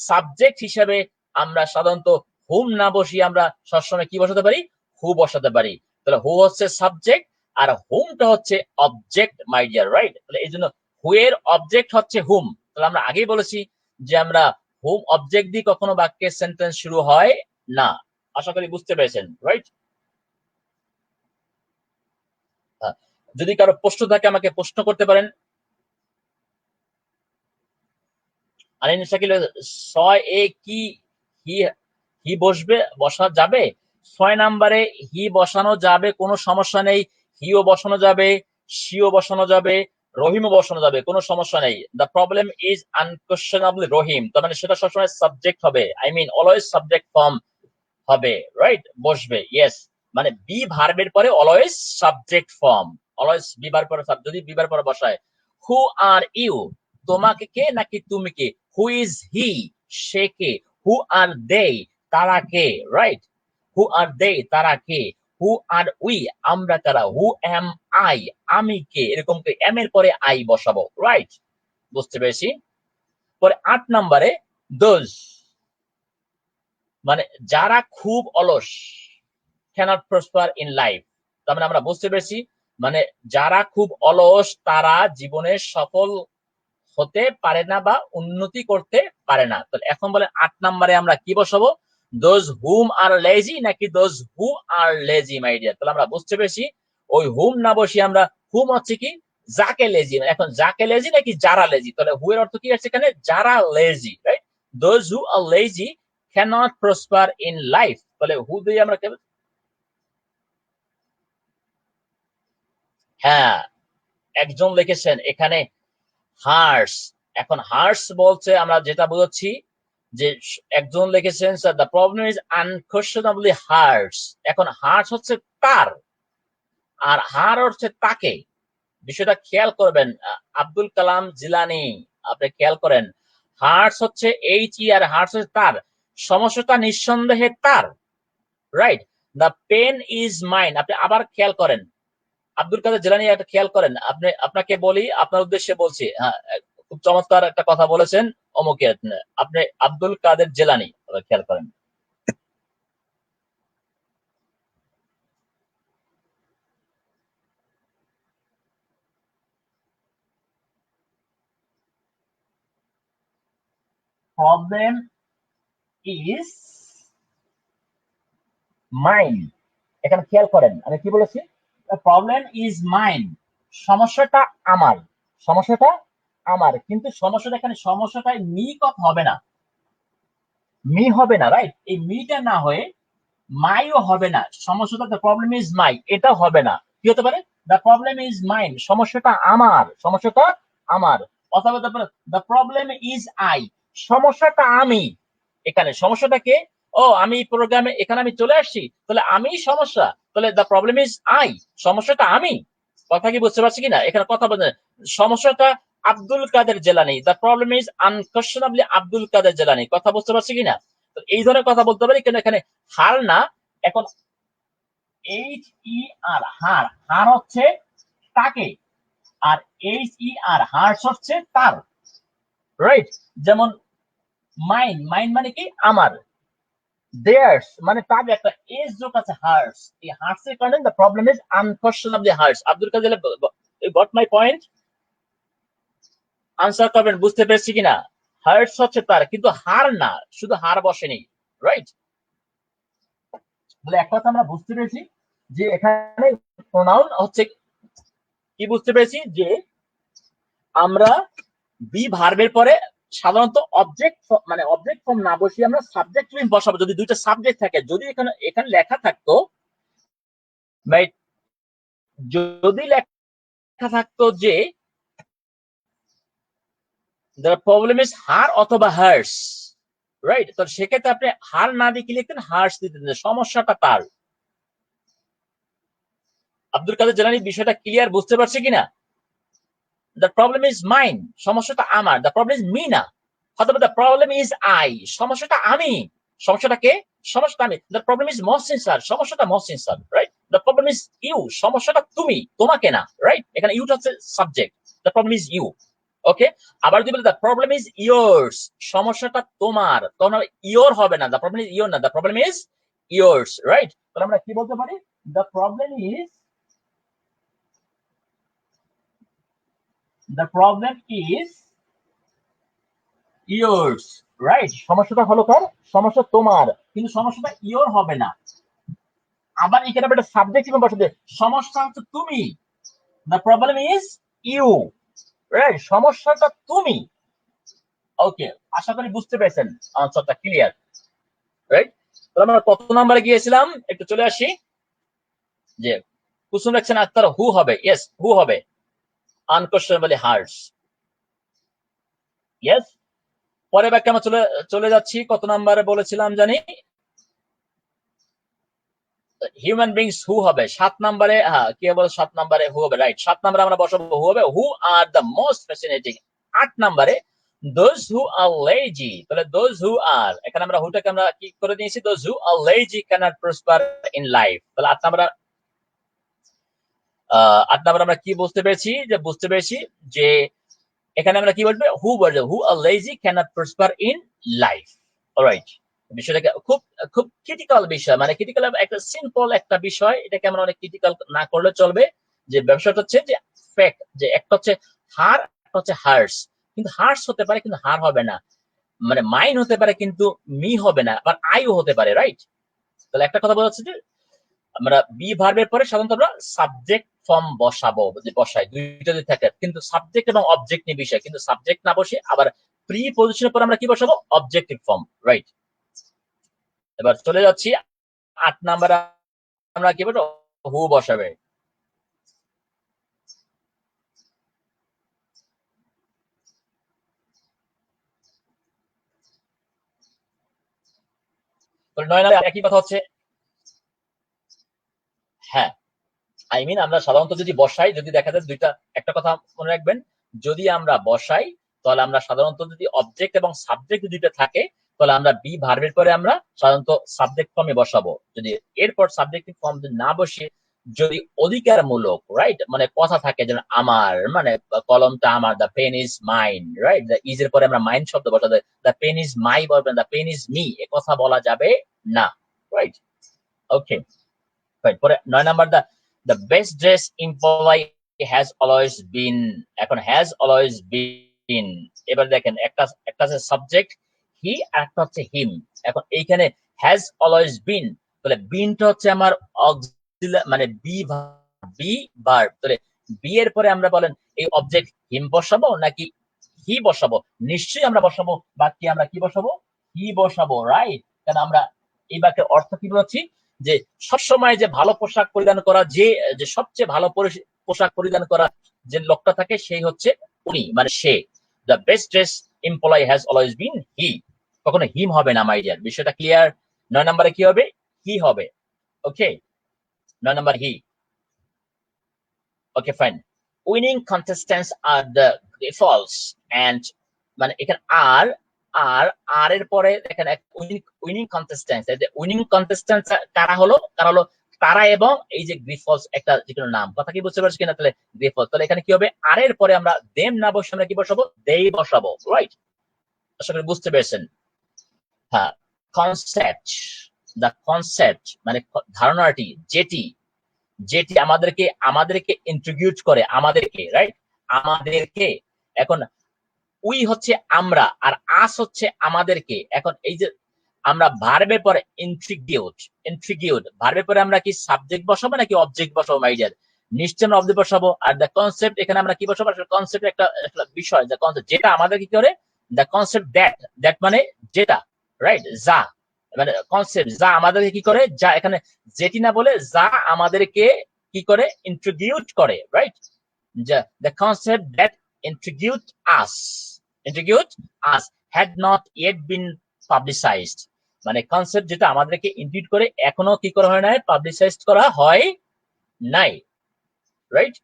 সাবজেক্ট হিসেবে আমরা সাধারণত হুম না বসিয়ে আমরা সবসময় কি বসাতে পারি, হু বসাতে পারি। তাহলে হু হচ্ছে সাবজেক্ট আর হুমটা হচ্ছে অবজেক্ট, মাই ডিয়ার, রাইট? তাহলে এই জন্য হু এর অবজেক্ট হচ্ছে হুম। তাহলে আমরা আগেই বলেছি যে আমরা হুম অবজেক্ট দিয়ে কখনো বাক্যের সেন্টেন্স শুরু হয় না। আশা করি বুঝতে পেরেছেন, রাইট? যদি কারো প্রশ্ন থাকে আমাকে প্রশ্ন করতে পারেন। আরিন শাকিল, 6 এ কি হি, হি বসবে, বসা যাবে? 6 নম্বরে হি বসানো যাবে, কোনো সমস্যা নেই। হিও বসানো যাবে, শিও বসানো যাবে, রহিমও বসানো যাবে, কোনো সমস্যা নেই। The problem is unquestionably Rahim, তার মানে সেটা সবসময় সাবজেক্ট হবে, I mean always subject form হবে, রাইট? বসবে, ইয়েস। মানে বি ভার্বের পরে অলওয়েজ সাবজেক্ট ফর্ম, অলওয়েজ বিবার পরে, যদি বিবার পরে বসায়। হু আর ইউ, তোমাকে কে নাকি তুমি কে? Who is he, say K? Who are দে, তারা কে, রাইট? হু আর দে, তারা কে? হু আর উই, আমরা কারা? হু এম আই, আমি কে? এরকম এম এর পরে আই বসাবো, রাইট? বুঝতে পেরেছি। পরে 8 নম্বরে দোজ, মানে যারা খুব অলস, cannot prosper in life, তার মানে আমরা বুঝতে পেরেছি মানে যারা খুব অলস তারা জীবনে সফল হতে পারে না বা উন্নতি করতে পারে না। তাহলে এখন বলে 8 নম্বরে আমরা কি বসাবো, those whom are lazy নাকি those who are lazy, my dear? তাহলে আমরা বুঝতে পেরেছি ওই হুম না বসি আমরা হুম হচ্ছে কি যাকে লেজি, এখন যাকে লেজি নাকি যারা লেজি, তাহলে হু এর অর্থ কি আছে এখানে, যারা lazy, right? those who are lazy cannot prosper in life, তাহলে হু দিয়ে আমরা, হ্যাঁ একজন লিখেছেন এখানে হার্স। এখন হার্স বলছে আমরা যেটা বুঝছি যে একজন লিখেছেন sir the problem is unquestionably hers. এখন হার্স হচ্ছে তার, আর হার হচ্ছে তাকে। বিষয়টা খেয়াল করবেন, আব্দুল কালাম জিলানি, আপনি খেয়াল করেন হার্স হচ্ছে এইচ ই আর হার্স হচ্ছে তার, সমস্যাটা নিঃসন্দেহে তার, right? The pen is mine, আপনি আবার খেয়াল করেন আব্দুল কাদের জেলানি, একটা খেয়াল করেন, আপনি আপনাকে বলি, আপনার উদ্দেশ্যে বলছি, হ্যাঁ খুব চমৎকার একটা কথা বলেছেন অমুকে, আপনি আব্দুল কাদের জেলানি, খেয়াল করেন। প্রবলেম ইজ মাইন, এখানে খেয়াল করেন আমি কি বলেছি, প্রবলেম ইজ মাইন, সমস্যাটা আমার, সমস্যাটা আমার, কিন্তু সমস্যাটা এখানে সমস্যাটাই মি কথা হবে না, মি হবে না, রাইট? এই মিটা না হয়ে মাইও হবে না, সমস্যাটা দ্য প্রবলেম ইজ মাই এটাও হবে না, কি হতে পারে, দ্য প্রবলেম ইজ মাইন, সমস্যাটা আমার, সমস্যাটা আমার, অথবা দ্য প্রবলেম ইজ আই, সমস্যাটা আমি। এখানে সমস্যাটা কে, ও আমি প্রোগ্রামে এখানে আমি চলে আসছি, তাহলে আমি সমস্যা, তাহলে দ্য প্রবলেম ইজ আই, সমস্যাটা আমি, কথা কি বুঝতে পারছি কিনা? এখানে কথা বলতে সমস্যাটা Abdul Kader Jilani, the problem is unquestionably Abdul Kader Jilani. কথা বুঝতে পারছি কিনা? তো এই ধরনের কথা বলতে পারি, কিন্তু এখানে হার না, এখন HER হার, হার হচ্ছে তাকে, আর HER হার্স হচ্ছে তার, রাইট? যেমন মাইন, মাইন মানে কি আমার, দেয়ার্স মানে তার, একটা এস যোগ আছে হার্স, এই হার্স এর কারণে the problem is unquestionably hers. Abdul Kader got my point? Answer করবেন, বুঝতে পেরেছি কিনা? হার্টস হচ্ছে তার, কিন্তু হার না, শুধু হার বসেনি, রাইট? তাহলে এক কথা আমরা বুঝতে পেরেছি যে এখানে প্রোনাউন হচ্ছে কি, বুঝতে পেরেছি যে আমরা বি ভার্বের পরে সাধারণত অবজেক্ট, মানে অবজেক্ট ফর্ম না বসিয়ে আমরা সাবজেক্ট ফর্ম বসাবো। যদি দুইটা সাবজেক্ট থাকে, যদি এখানে এখানে লেখা থাকতো, যদি লেখা থাকতো যে দ্য প্রবলেম ইজ হার অথবা হার্স, রাইট? তো সেক্ষেত্রে আপনি হার না দিয়ে কি লিখতেন, হার্স দিতেন, সমস্যাটা তার। আব্দুল কাদের জেলানি বিষয়টা ক্লিয়ার, বুঝতে পারছে কিনা? দ্য প্রবলেম ইজ মাইন, সমস্যাটা আমার, দ্য প্রবলেম ইজ মি না, অথবা দ্য প্রবলেম ইজ আই, সমস্যাটা আমি। সমস্যাটা কে? সমস্যাটা আমি। The problem is Mohsin sir, সমস্যাটা Mohsin sir, right? The problem is you, সমস্যাটা তুমি, তোমাকে না, রাইট? এখানে ইউটা হচ্ছে subject, the problem is you. Okay, আবার যদি বলি দ্য প্রবলেম ইজ ইয়োর্স, সমস্যাটা তোমার, তখন ইয়োর হবে না, দ্য প্রবলেম ইজ ইয়োর না, the problem is yours, right? তাহলে আমরা কি বলতে পারি, the problem is, the problem is yours, right? সমস্যাটা হলো কার? সমস্যা তোমার, কিন্তু সমস্যাটা ইয়োর হবে না। আবার এখানে একটা সাবজেক্ট হিসেবে বসাতে, সমস্যা হচ্ছে তুমি, the problem is you, right? সমস্যাটা তুমি। ওকে, আশা করি বুঝতে পেরেছেন, আনসারটা ক্লিয়ার, রাইট? তাহলে আমরা কত নাম্বারে গিয়েছিলাম, একটু চলে আসি। যে কুসুম রাখছেন আক্তার, হু হবে, ইয়েস হু হবে, আনকোয়েশনেবলি হার্টস, ইয়েস। পরে ব্যাখ্যা আমরা চলে চলে যাচ্ছি, কত নাম্বারে বলেছিলাম জানি, হিউম্যান বিংস হু হবে 7 নম্বরে। হ্যাঁ, কি বলে 7 নম্বরে হু হবে, রাইট? 7 নম্বরে আমরা বসাবো হু হবে, who are the most fascinating. 8 নম্বরে দোজ হু আর লেজি, তাহলে দোজ হু আর, এখানে আমরা হুটাকে আমরা কি করে দিয়েছি, those who are lazy cannot prosper in life. তাহলে 8 নম্বরে 8 নম্বরে আমরা কি বুঝতে পেরেছি, যে বুঝতে পেরেছি যে এখানে আমরা কি বলবো, হু বলবো, who are lazy cannot prosper in life, alright? বিষয়টাকে খুব খুব ক্রিটিক্যাল বিষয়, মানে ক্রিটিক্যাল একটা সিম্পল একটা বিষয়, এটাকে আমরা অনেক ক্রিটিক্যাল না করলে চলবে। যে ব্যবসাটা হচ্ছে যে ফ্যাক্ট, যে একটা হচ্ছে হার, একটা হচ্ছে হার্স, কিন্তু হার্স হতে পারে কিন্তু হার হবে না, মানে মাইন হতে পারে কিন্তু মি হবে না, আবার আইও হতে পারে, রাইট? তাহলে একটা কথা বলা হচ্ছে যে আমরা বি ভার্বের পরে সাধারণত আমরা সাবজেক্ট ফর্ম বসাবো, যে বসাই দুইটা যদি থাকে, কিন্তু সাবজেক্ট এবং অবজেক্ট নিয়ে বিষয়, কিন্তু সাবজেক্ট না বসে আবার প্রি পজিশনের পর আমরা কি বসাবো, অবজেক্টিভ ফর্ম, রাইট? এবার চলে যাচ্ছি 8 নাম্বারে, আমরা কি বলবো, হু বসাবে। তো 9 নাম্বারে একই কথা হচ্ছে, হ্যাঁ, আই মিন আমরা সাধারণত যদি বসাই, যদি দেখা যায় দুইটা, একটা কথা মনে রাখবেন, যদি আমরা বসাই তাহলে আমরা সাধারণত যদি অবজেক্ট এবং সাবজেক্ট দুইটা থাকে, তাহলে আমরা বি ভার্বের পরে আমরা সাধারণত সাবজেক্ট ফর্মে বসাবো। যদি এরপর সাবজেক্টিভ ফর্ম যদি না বসে, যদি অধিকারমূলক, রাইট, মানে কথা থাকে, যেন আমার, মানে কলমটা আমার, the pen is mine, right? The is এর পরে আমরা মাইন শব্দ বসাতে, দ্য পেন ইজ মাই বলবেন, দ্য পেন ইজ মি, এ কথা বলা যাবে না, রাইট? Okay, right. পরে 9 number, the the best dress employee has always been, এখন হ্যাজ অলওয়েজ বিন, এবার দেখেন একটা একটা আছে সাবজেক্ট হি, আর একটা হচ্ছে হিম। এখন এইখানে হ্যাজ অলওয়েজ বিন, তাহলে বিনটা হচ্ছে আমার মানে বি, বি ভার্ব, তাহলে বি এর পরে আমরা বলেন এই অবজেক্ট হিম বসাবো নাকি হি বসাবো? নিশ্চয়ই আমরা বসাবো, বাকি আমরা কি বসাবো, হি বসাবো, রাইট? কারণ আমরা এই বাক্যের অর্থ কি বলছি, যে সবসময় যে ভালো পোশাক পরিধান করা, যে যে সবচেয়ে ভালো পোশাক পরিধান করা যে লোকটা থাকে, সেই হচ্ছে উনি, মানে সে। The best dress employee has always been he, কখনো হিম হবে না, মাই ডিয়ার। বিষয়টা ক্লিয়ার? 9 নম্বরে কি হবে, হি হবে। ওকে, 9 নম্বর he. Okay fine, winning contestants are the গ্রিফলস এন্ড মানে এখানে আর আর আর এর পরে এখানে উইনিং কন্টেস্ট্যান্টস, উইনিং কন্টেস্ট্যান্টস কারা হলো, তারা এবং এই যে গ্রিফলস একটা যে কোনো নাম, কথা কি বুঝতে পারছি কিনা? তাহলে গ্রিফলস, তাহলে এখানে কি হবে, আর এর পরে আমরা দেম না বসে আমরা কি বসাবো, দেই বসাবো, রাইট? আশা করি বুঝতে পেরেছেন। হ্যাঁ, কনসেপ্ট, দ্য কনসেপ্ট মানে ধারণাটি, যেটি যেটি আমাদেরকে আমাদেরকে ইন্ট্রোডিউস করে, আমাদেরকে, রাইট? আমাদেরকে। এখন উই হচ্ছে আমরা, আর আস হচ্ছে আমাদেরকে। এখন এই যে আমরা ভার্বের পরে ইন্ট্রিগিউট ভার্বের পরে আমরা কি সাবজেক্ট বসাবো নাকি অবজেক্ট বসাবো? মাই ডিয়ার, নিশ্চয় আমরা অবজেক্ট বসাবো। আর দ্য কনসেপ্ট এখানে আমরা কি বসাবো? কনসেপ্ট একটা বিষয়, দ্য কনসেপ্ট যেটা আমাদের কি করে, দ্য কনসেপ্ট দ্যাট মানে যেটা, রাইট? যা মানে কনসেপ্ট যা আমাদেরকে কি করে, যা এখানে যেটি না বলে যা আমাদেরকে কি করে, ইন্ট্রোডিউস করে, right? The concept that introduced us had not yet been publicized, মানে কনসেপ্ট যেটা আমাদেরকে ইন্ট্রোডিউস করে এখনো কি করা হয় নাই, পাবলিসাইজ করা হয় নাই, রাইট?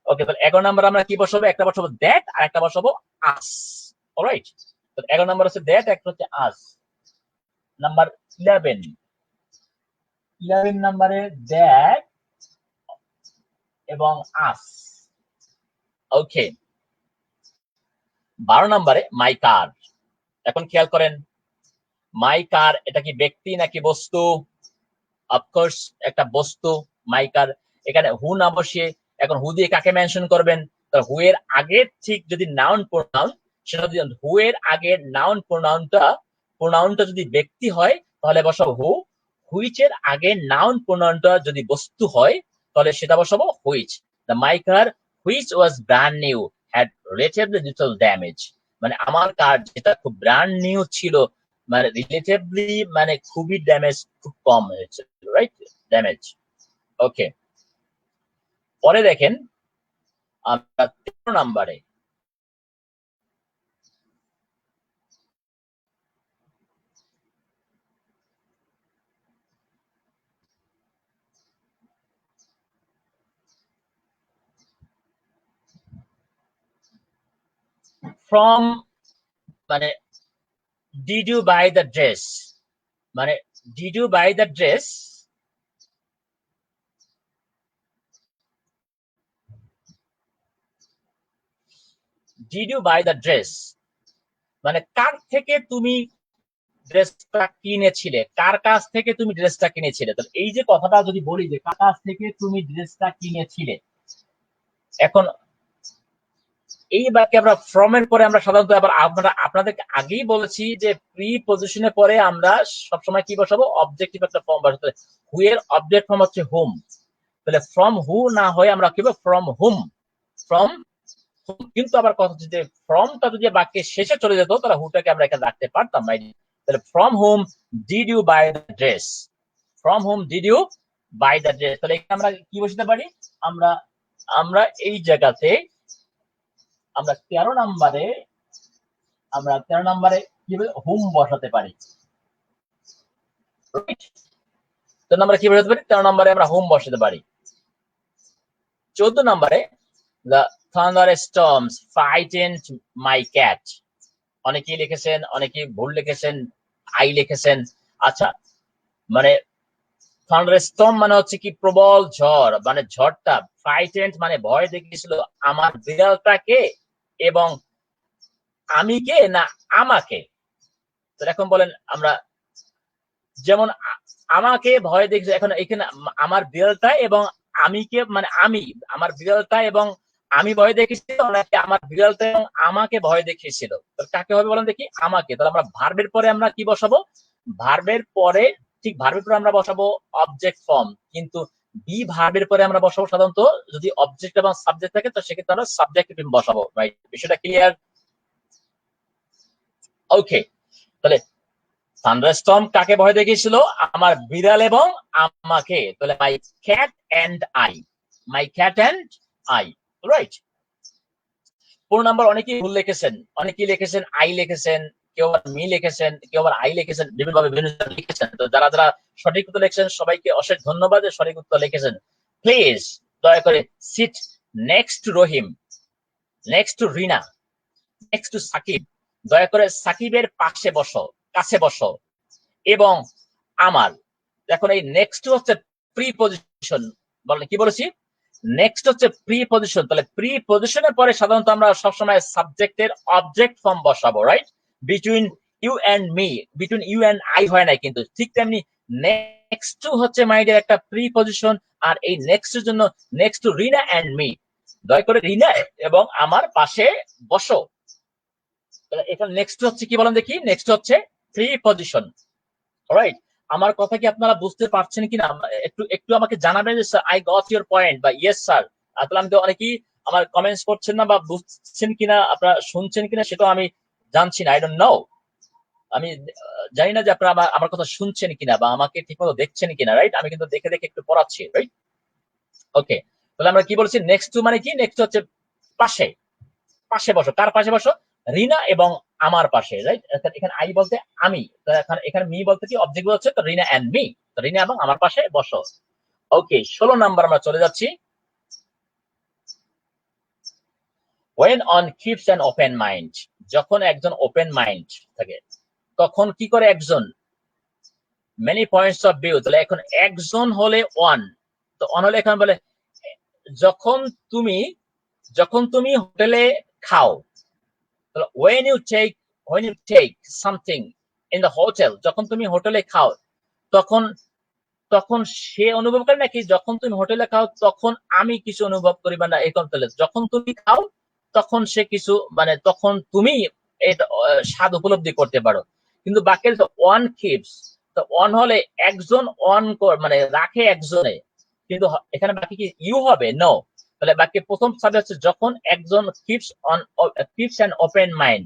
ওকে, তাহলে 11 নাম্বার আমরা কি বসাবো? একটা বসাবো দ্যাট আর একটা বসাবো আস, অলরাইট? তো 11 নাম্বার হচ্ছে দ্যাট, একটা হচ্ছে আস। নাম্বার 11 নাম্বারে দ্যাট এবং আস। ওকে, 12 নাম্বারে মাই কার। এখন খেয়াল করেন, মাই কার এটা কি ব্যক্তি নাকি বস্তু? অফকোর্স একটা বস্তু, মাই কার। এখানে হু না বসিয়ে এখন হু দিয়ে কাকে মেনশন করবেন? হু এর আগে ঠিক যদি নাউন প্রোনাউন, সেটা যদি হু এর আগে নাউন প্রোনাউনটা যদি ব্যক্তি হয় তাহলে বসাবো হু, হুইচ এর আগে নাউন প্রোনাউনটা যদি বস্তু হয় তাহলে সেটা বসাবো which. The my car which was brand new had relatively little damage, মানে আমার কার যেটা খুব ব্র্যান্ড নিউ ছিল, মানে রিলেটিভলি মানে খুবই ড্যামেজ, খুব কম হয়েছে, রাইট? ড্যামেজ। ওকে, পরে দেখেন আমরা 13 নাম্বারে ফ্রম মানে did you buy the dress, মানে did you buy the dress, did you buy the dress মানে কার থেকে তুমি ড্রেসটা কিনেছিলে, কার কাছ থেকে তুমি ড্রেসটা কিনেছিলে। তো এই যে কথাটা যদি বলি যে কার কাছ থেকে তুমি ড্রেসটা কিনেছিলে, এখন এই বাক্যে আমরা ফ্রম এর পরে আমরা সাধারণত আবার আপনাদেরকে আগেই বলেছি যে প্রি পজিশনের পরে আমরা সবসময় কি বসাবো, অবজেক্টিভ একটা ফর্ম বসাতে। হু এর অবজেক্ট ফর্ম হচ্ছে হুম, তাহলে ফ্রম হু না হয়ে আমরা কি বলবো, ফ্রম হুম, ফ্রম। কিন্তু আবার কথা হচ্ছে যে ফ্রমটা যদি বাক্যে শেষে চলে যেত তাহলে হুটাকে আমরা এখানে রাখতে পারতাম। তাহলে from whom did you buy the dress, from whom did you buy the dress, তাহলে এখানে আমরা কি বসাতে পারি, আমরা আমরা এই জায়গাতে আমরা 13 নাম্বারে কিভাবে হুম বসাতে পারি, তো আমরা কি বসাতে পারি, 13 নাম্বারে আমরা হুম বসাতে পারি। 14 নাম্বারে the thunderstorms frightened my cat, অনেকেই লিখেছেন, অনেকেই ভুল লিখেছেন, আই লিখেছেন। আচ্ছা, মানে থান্ডারস্টর্ম মানে হচ্ছে কি, প্রবল ঝড়, মানে ঝড়টা, ফ্রাইটেন্ড মানে ভয় দেখিয়েছিল আমার বিড়ালটাকে, এবং আমি কে না আমাকে। তো এখন বলেন আমরা, যেমন আমাকে ভয় দেখছে, এখন এখানে আমার বিড়ালটা এবং আমি কে, মানে আমি, আমার বিড়ালটা এবং আমি ভয় দেখেছি, নাকি আমার বিড়ালটা এবং আমাকে ভয় দেখিয়েছিল? কাকে হবে বলেন দেখি, আমাকে। তাহলে আমরা ভার্বের পরে আমরা কি বসাবো, ভার্বের পরে ঠিক ভার্বের পরে আমরা বসাবো অবজেক্ট ফর্ম, কিন্তু বি ভার্বের পরে আমরা বসাবো সাধারণত যদি অবজেক্ট এবং সাবজেক্ট থাকে তো সেক্ষেত্রে আমরা সাবজেক্ট বসাবো, রাইট? বিষয়টা ক্লিয়ার? ওকে, তাহলে থান্ডারস্টর্ম কাকে ভয় দেখিয়েছিল, আমার বিড়াল এবং আমাকে, তাহলে my cat and I, my cat and I, right? 4 number অনেকেই ভুল লিখেছেন, অনেকেই লিখেছেন আই লিখেছেন, কেউ আবার মি লিখেছেন, কেউ আবার আই লিখেছেন, বিভিন্ন ভাবে বিভিন্ন লিখেছেন। তো যারা যারা সঠিক উত্তর লিখেছেন সবাইকে অশেষ ধন্যবাদ, সঠিক উত্তর লিখেছেন। প্লিজ দয়া করে seat next two Rahim, next to Rina, next two Shakib, দয়া করে সাকিবের পাশে বসো, কাছে বসো। এবং আমার এখন এই নেক্সট হচ্ছে প্রি পজিশন, বলেন কি বলেছি, নেক্সট হচ্ছে প্রি পজিশন। তাহলে প্রি পজিশনের পরে সাধারণত আমরা সবসময় সাবজেক্টের অবজেক্ট ফর্ম বসাবো, right? Between you and me, between you and I হয় না কিন্তু, ঠিক তেমনি নেক্সট টু হচ্ছে মাই ডিয়ার একটা প্রি পজিশন। আর এই নেক্সট এর জন্য next to Rina and me, দয়া করে রিনা এবং আমার পাশে বসো। এখানে নেক্সট হচ্ছে কি বলেন দেখি, নেক্সট হচ্ছে প্রি পজিশন, রাইট? আমার কথা কি আপনারা বুঝতে পারছেন কিনা একটু একটু আমাকে জানাবেন যে sir I got your point বা ইয়েস স্যার। আসলে আমি তো অনেকেই আমার কমেন্টস করছেন না বা বুঝছেন কিনা, আপনারা শুনছেন কিনা সেটাও আমি জানছি না, আই ডোন্ট নো। আমি জানি না যে আপনারা আমার কথা শুনছেন কিনা বা আমাকে ঠিকমতো দেখছেন কিনা, রাইট? আমি কিন্তু দেখে দেখে একটু পড়াচ্ছি, রাইট? ওকে, তাহলে আমরা কি বলছি, নেক্সট টু মানে কি, নেক্সট হচ্ছে পাশে, পাশে বসো। কার পাশে বসো? রিনা এবং আমার পাশে, রাইট? এখানে আই বলতে আমি, এখানে মি বলতে কি অবজেক্ট হচ্ছে, তো রিনা এন্ড মি, তো রিনা এবং আমার পাশে বসো। ওকে, 16 নাম্বার আমরা চলে যাচ্ছি। when on keeps an open mind, যখন একজন ওপেন মাইন্ড থাকে তখন কি করে একজন, মেনি পয়েন্টস অফ ভিউ। তাহলে এখন একজন হলে ওয়ান, তো অন হলে এখন বলে যখন তুমি, যখন তুমি হোটেলে খাও, when you take something in the hotel, যখন তুমি হোটেলে খাও তখন, তখন সে অনুভব করে নাকি যখন তুমি হোটেলে খাও তখন আমি কিছু অনুভব করি বা না, এখন তাহলে যখন তুমি খাও তখন সে কিছু, মানে তখন তুমি এটা স্বাদ উপলব্ধি করতে পারো। কিন্তু বাকি ওয়ান কিপস, তো ওয়ান হলে একজন অন মানে রাখে একজনে, কিন্তু এখানে বাকি কি ইউ হবে? নো। তাহলে বাকি প্রথম সাবজেক্ট হচ্ছে যখন একজন কিপস অ্যান ওপেন মাইন্ড,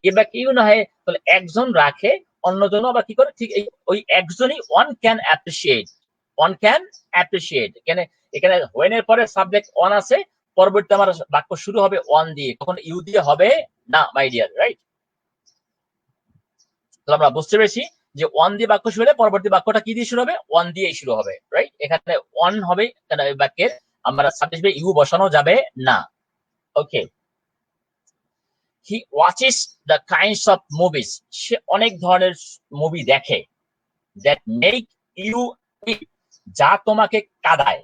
এবার কি না হয়, তাহলে একজন রাখে, অন্যজন আবার কি করে, ঠিক ওই একজনই one can appreciate, one can appreciate. এখানে হোয়েন এর পরে সাবজেক্ট ওয়ান আছে, পরবর্তীতে আমার বাক্য শুরু হবে ওয়ান দিয়ে, কখন ইউ দিয়ে হবে না, মাই ডিয়ার, রাইট? তাহলে আমরা বুঝতে পেরেছি যে ওয়ান দিয়ে বাক্য শুরু হলে পরবর্তী বাক্যটা কি দিয়ে শুরু হবে? ওয়ান দিয়েই শুরু হবে, রাইট? এখানে ওয়ান হবে, বাক্যের আমরা সাবজেক্ট ইউ বসানো যাবে না। Okay, he watches the kinds of movies, সে অনেক ধরনের মুভি দেখে, দ্যাট মেক ইউ উইপ, যা তোমাকে কাঁদায়।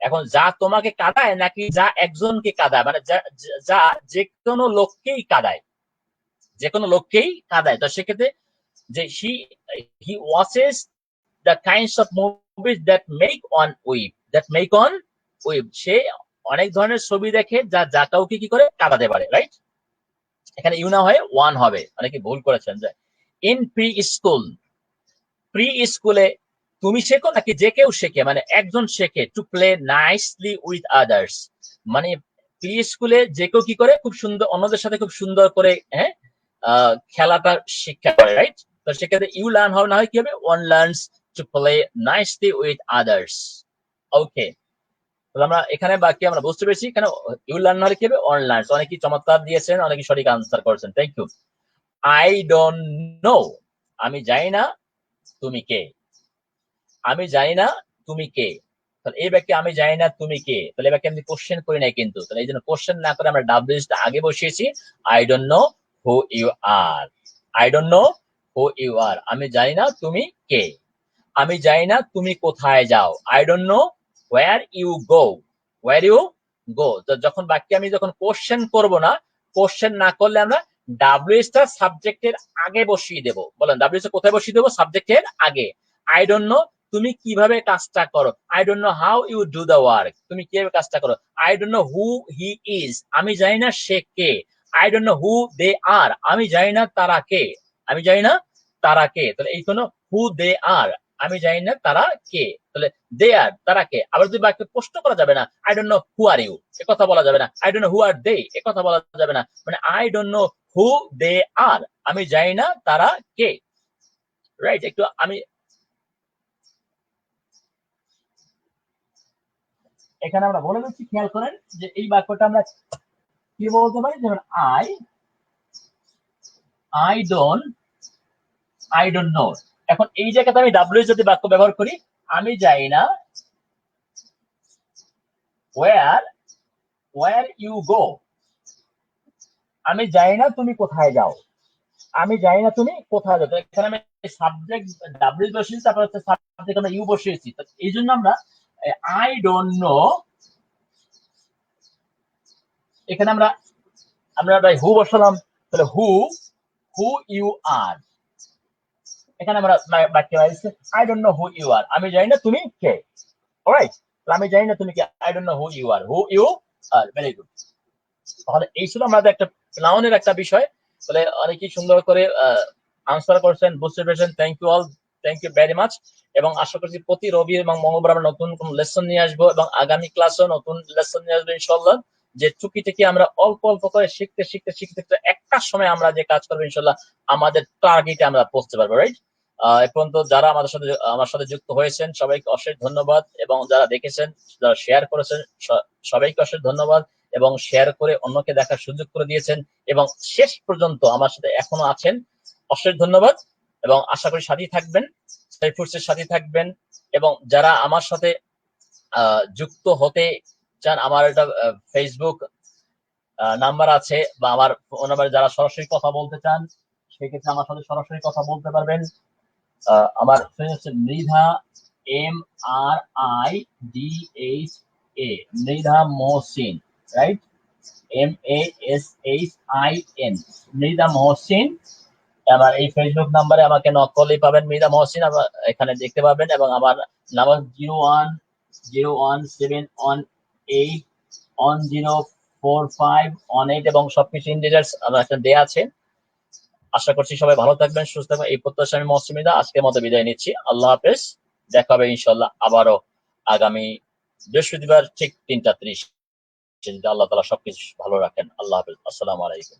এখন যা তোমাকে কাঁদায় নাকি যা একজনকে কাঁদায়, মানে যা যে কোনো লোককেই কাঁদায়, যে কোনো লোককেই কাঁদায়। তো সেক্ষেত্রে যে he watches the kinds of movies that make on weep, that make on weep, সে অনেক ধরনের ছবি দেখে যা যা কাউকে কি করে কাঁদাতে পারে, রাইট? এখানে ইউ না হয়ে ওয়ান হবে, অনেকে ভুল করেছেন। যে ইন প্রি স্কুল, প্রি স্কুলে তুমি শেখো নাকি যে কেউ শেখে, মানে একজন শেখে, two play nicely with others, মানে প্রি স্কুলে যে কেউ কি করে খুব সুন্দর অন্যদের সাথে খুব সুন্দর করে, হ্যাঁ, খেলাটা শিক্ষা করে, রাইট? তো সেক্ষেত্রে ইউ লার্ন হবে না হয় কি হবে, one learns to play nicely with others. Okay, আমরা এখানে বাকি আমরা বুঝতে পেরেছি, এখানে ইউ লার্ন হলে কি হবে, ওয়ান লার্নস। অনেকেই চমৎকার দিয়েছেন, অনেকে সঠিক আনসার করেছেন, thank you. I don't know, আমি জানি না তুমি কে, আমি জানি না তুমি কে। তাহলে এই বাক্যে আমি জানি না তুমি কে, তাহলে এই বাক্যে আমি কোশ্চেন করি নাই কিন্তু, তাহলে এই জন্য কোশ্চেন না করে আমরা ডাব্লিউএস টা আগে বসিয়েছি। I don't know who you are, I don't know who you are, আমি জানি না তুমি কে। আমি জানি না তুমি কোথায় যাও, I don't know where you go, where you go. তো যখন বাক্যে আমি যখন কোশ্চেন করব না, কোশ্চেন না করলে আমরা ডাব্লিউএস টা সাবজেক্টের আগে বসিয়ে দেব। বলেন ডাব্লিউএস টা কোথায় বসিয়ে দেবো? সাবজেক্টের আগে। আই ডোন্ট নো, তুমি কিভাবে কাজটা করো, I don't know how you do the work, তুমি কিভাবে কাজটা করো। I don't know who he is, আমি জানি না সে কে। I don't know who they are, আমি জানি না তারা কে, আমি জানি না তারা কে। তাহলে এই কোনো হু দে আর, আমি জানি না তারা কে, তাহলে দে আর তারা কে। আবার যদি বাক্যে প্রশ্ন করা যাবে না, I don't know who are you, এ কথা বলা যাবে না। I don't know who are they, এ কথা বলা যাবে না। মানে I don't know who they are, আমি জানি না তারা কে, রাইট? একটু আমি এখানে আমরা বলে দিচ্ছি, খেয়াল করেন যে এই বাক্যটা আমরা কি বলতে পারি, যেমন আই ডোন্ট নো। এখন এই জায়গাতে আমি ডাব্লিউ যদি বাক্য ব্যবহার করি, আমি জানি না where you go, আমি জানি না তুমি কোথায় যাও, আমি জানি না তুমি কোথায় যাও। এখানে আমি সাবজেক্ট ডাব্লিউ বসিয়েছি, তারপর হচ্ছে সাবজেক্ট আমরা ইউ বসিয়েছি। এই জন্য আমরা আই ডোন্ট নো, এখানে আমরা আমরা হু বসালাম, তাহলে হু ইউ আর। এখানে আমরা বাক্য I don't know who you are, আমি জানি না তুমি কে। অলরাইট, আমি জানি না তুমি কে, I don't know who you are, who you are. Very good. তাহলে এই ছিল আমাদের একটা নাউনের একটা বিষয়। তাহলে অনেকেই সুন্দর করে আনসার করছেন, বুঝতে পেরেছেন। Thank you all, thank you very much. এবং আশা করছি প্রতি রবি এবং মঙ্গলবার আমরা নতুন কোন লেসন নিয়ে আসবো, এবং আগামী ক্লাসেও নতুন লেসন নিয়ে আসবো ইনশাল্লাহ। যে টুকিটাকি আমরা অল্প অল্প করে শিখতে শিখতে শিখতে একটা সময় আমরা যে কাজ করবো ইনশাল্লাহ আমাদের টার্গেটে আমরা পৌঁছতে পারবো। রাইট, এ পর্যন্ত যারা আমার সাথে যুক্ত হয়েছেন সবাইকে অশেষ ধন্যবাদ, এবং যারা দেখেছেন, যারা শেয়ার করেছেন সবাইকে অশেষ ধন্যবাদ, এবং শেয়ার করে অন্যকে দেখার সুযোগ করে দিয়েছেন, এবং শেষ পর্যন্ত আমার সাথে এখনো আছেন, অশেষ ধন্যবাদ। এবং আশা করি সাথেই থাকবেন, সাইফুডসের সাথে থাকবেন। এবং যারা আমার সাথে যুক্ত হতে চান, আমার একটা ফেসবুক নাম্বার আছে, বা আমার ফোন নাম্বারে যারা সরাসরি কথা বলতে চান সেক্ষেত্রে আমার সাথে সরাসরি কথা বলতে পারবেন। আমার ফ্রেন্ড হচ্ছে Mridha, MRIDHA, Mridha Mohsin. Right, MASHIN, Mridha Mohsin. আমার এই ফেসবুক নাম্বারে আমাকে নক করলেই পাবেন মৃধা মহসিন, এখানে দেখতে পাবেন। এবং আমার নাম্বার 010171104518, এবং সবকিছু ইন্ডিজার্স আমার এখানে দেয়া আছে। আশা করছি সবাই ভালো থাকবেন, সুস্থ থাকবেন, এই প্রত্যাশা আমি মহসিমিদা আজকের মতো বিদায় নিচ্ছি। আল্লাহ হাফেজ, দেখা হবে ইনশাল্লাহ আবারও আগামী বৃহস্পতিবার ঠিক 3:30, আল্লাহ তাআলা সবকিছু ভালো রাখেন। আল্লাহ হাফেজ, আসসালামু আলাইকুম।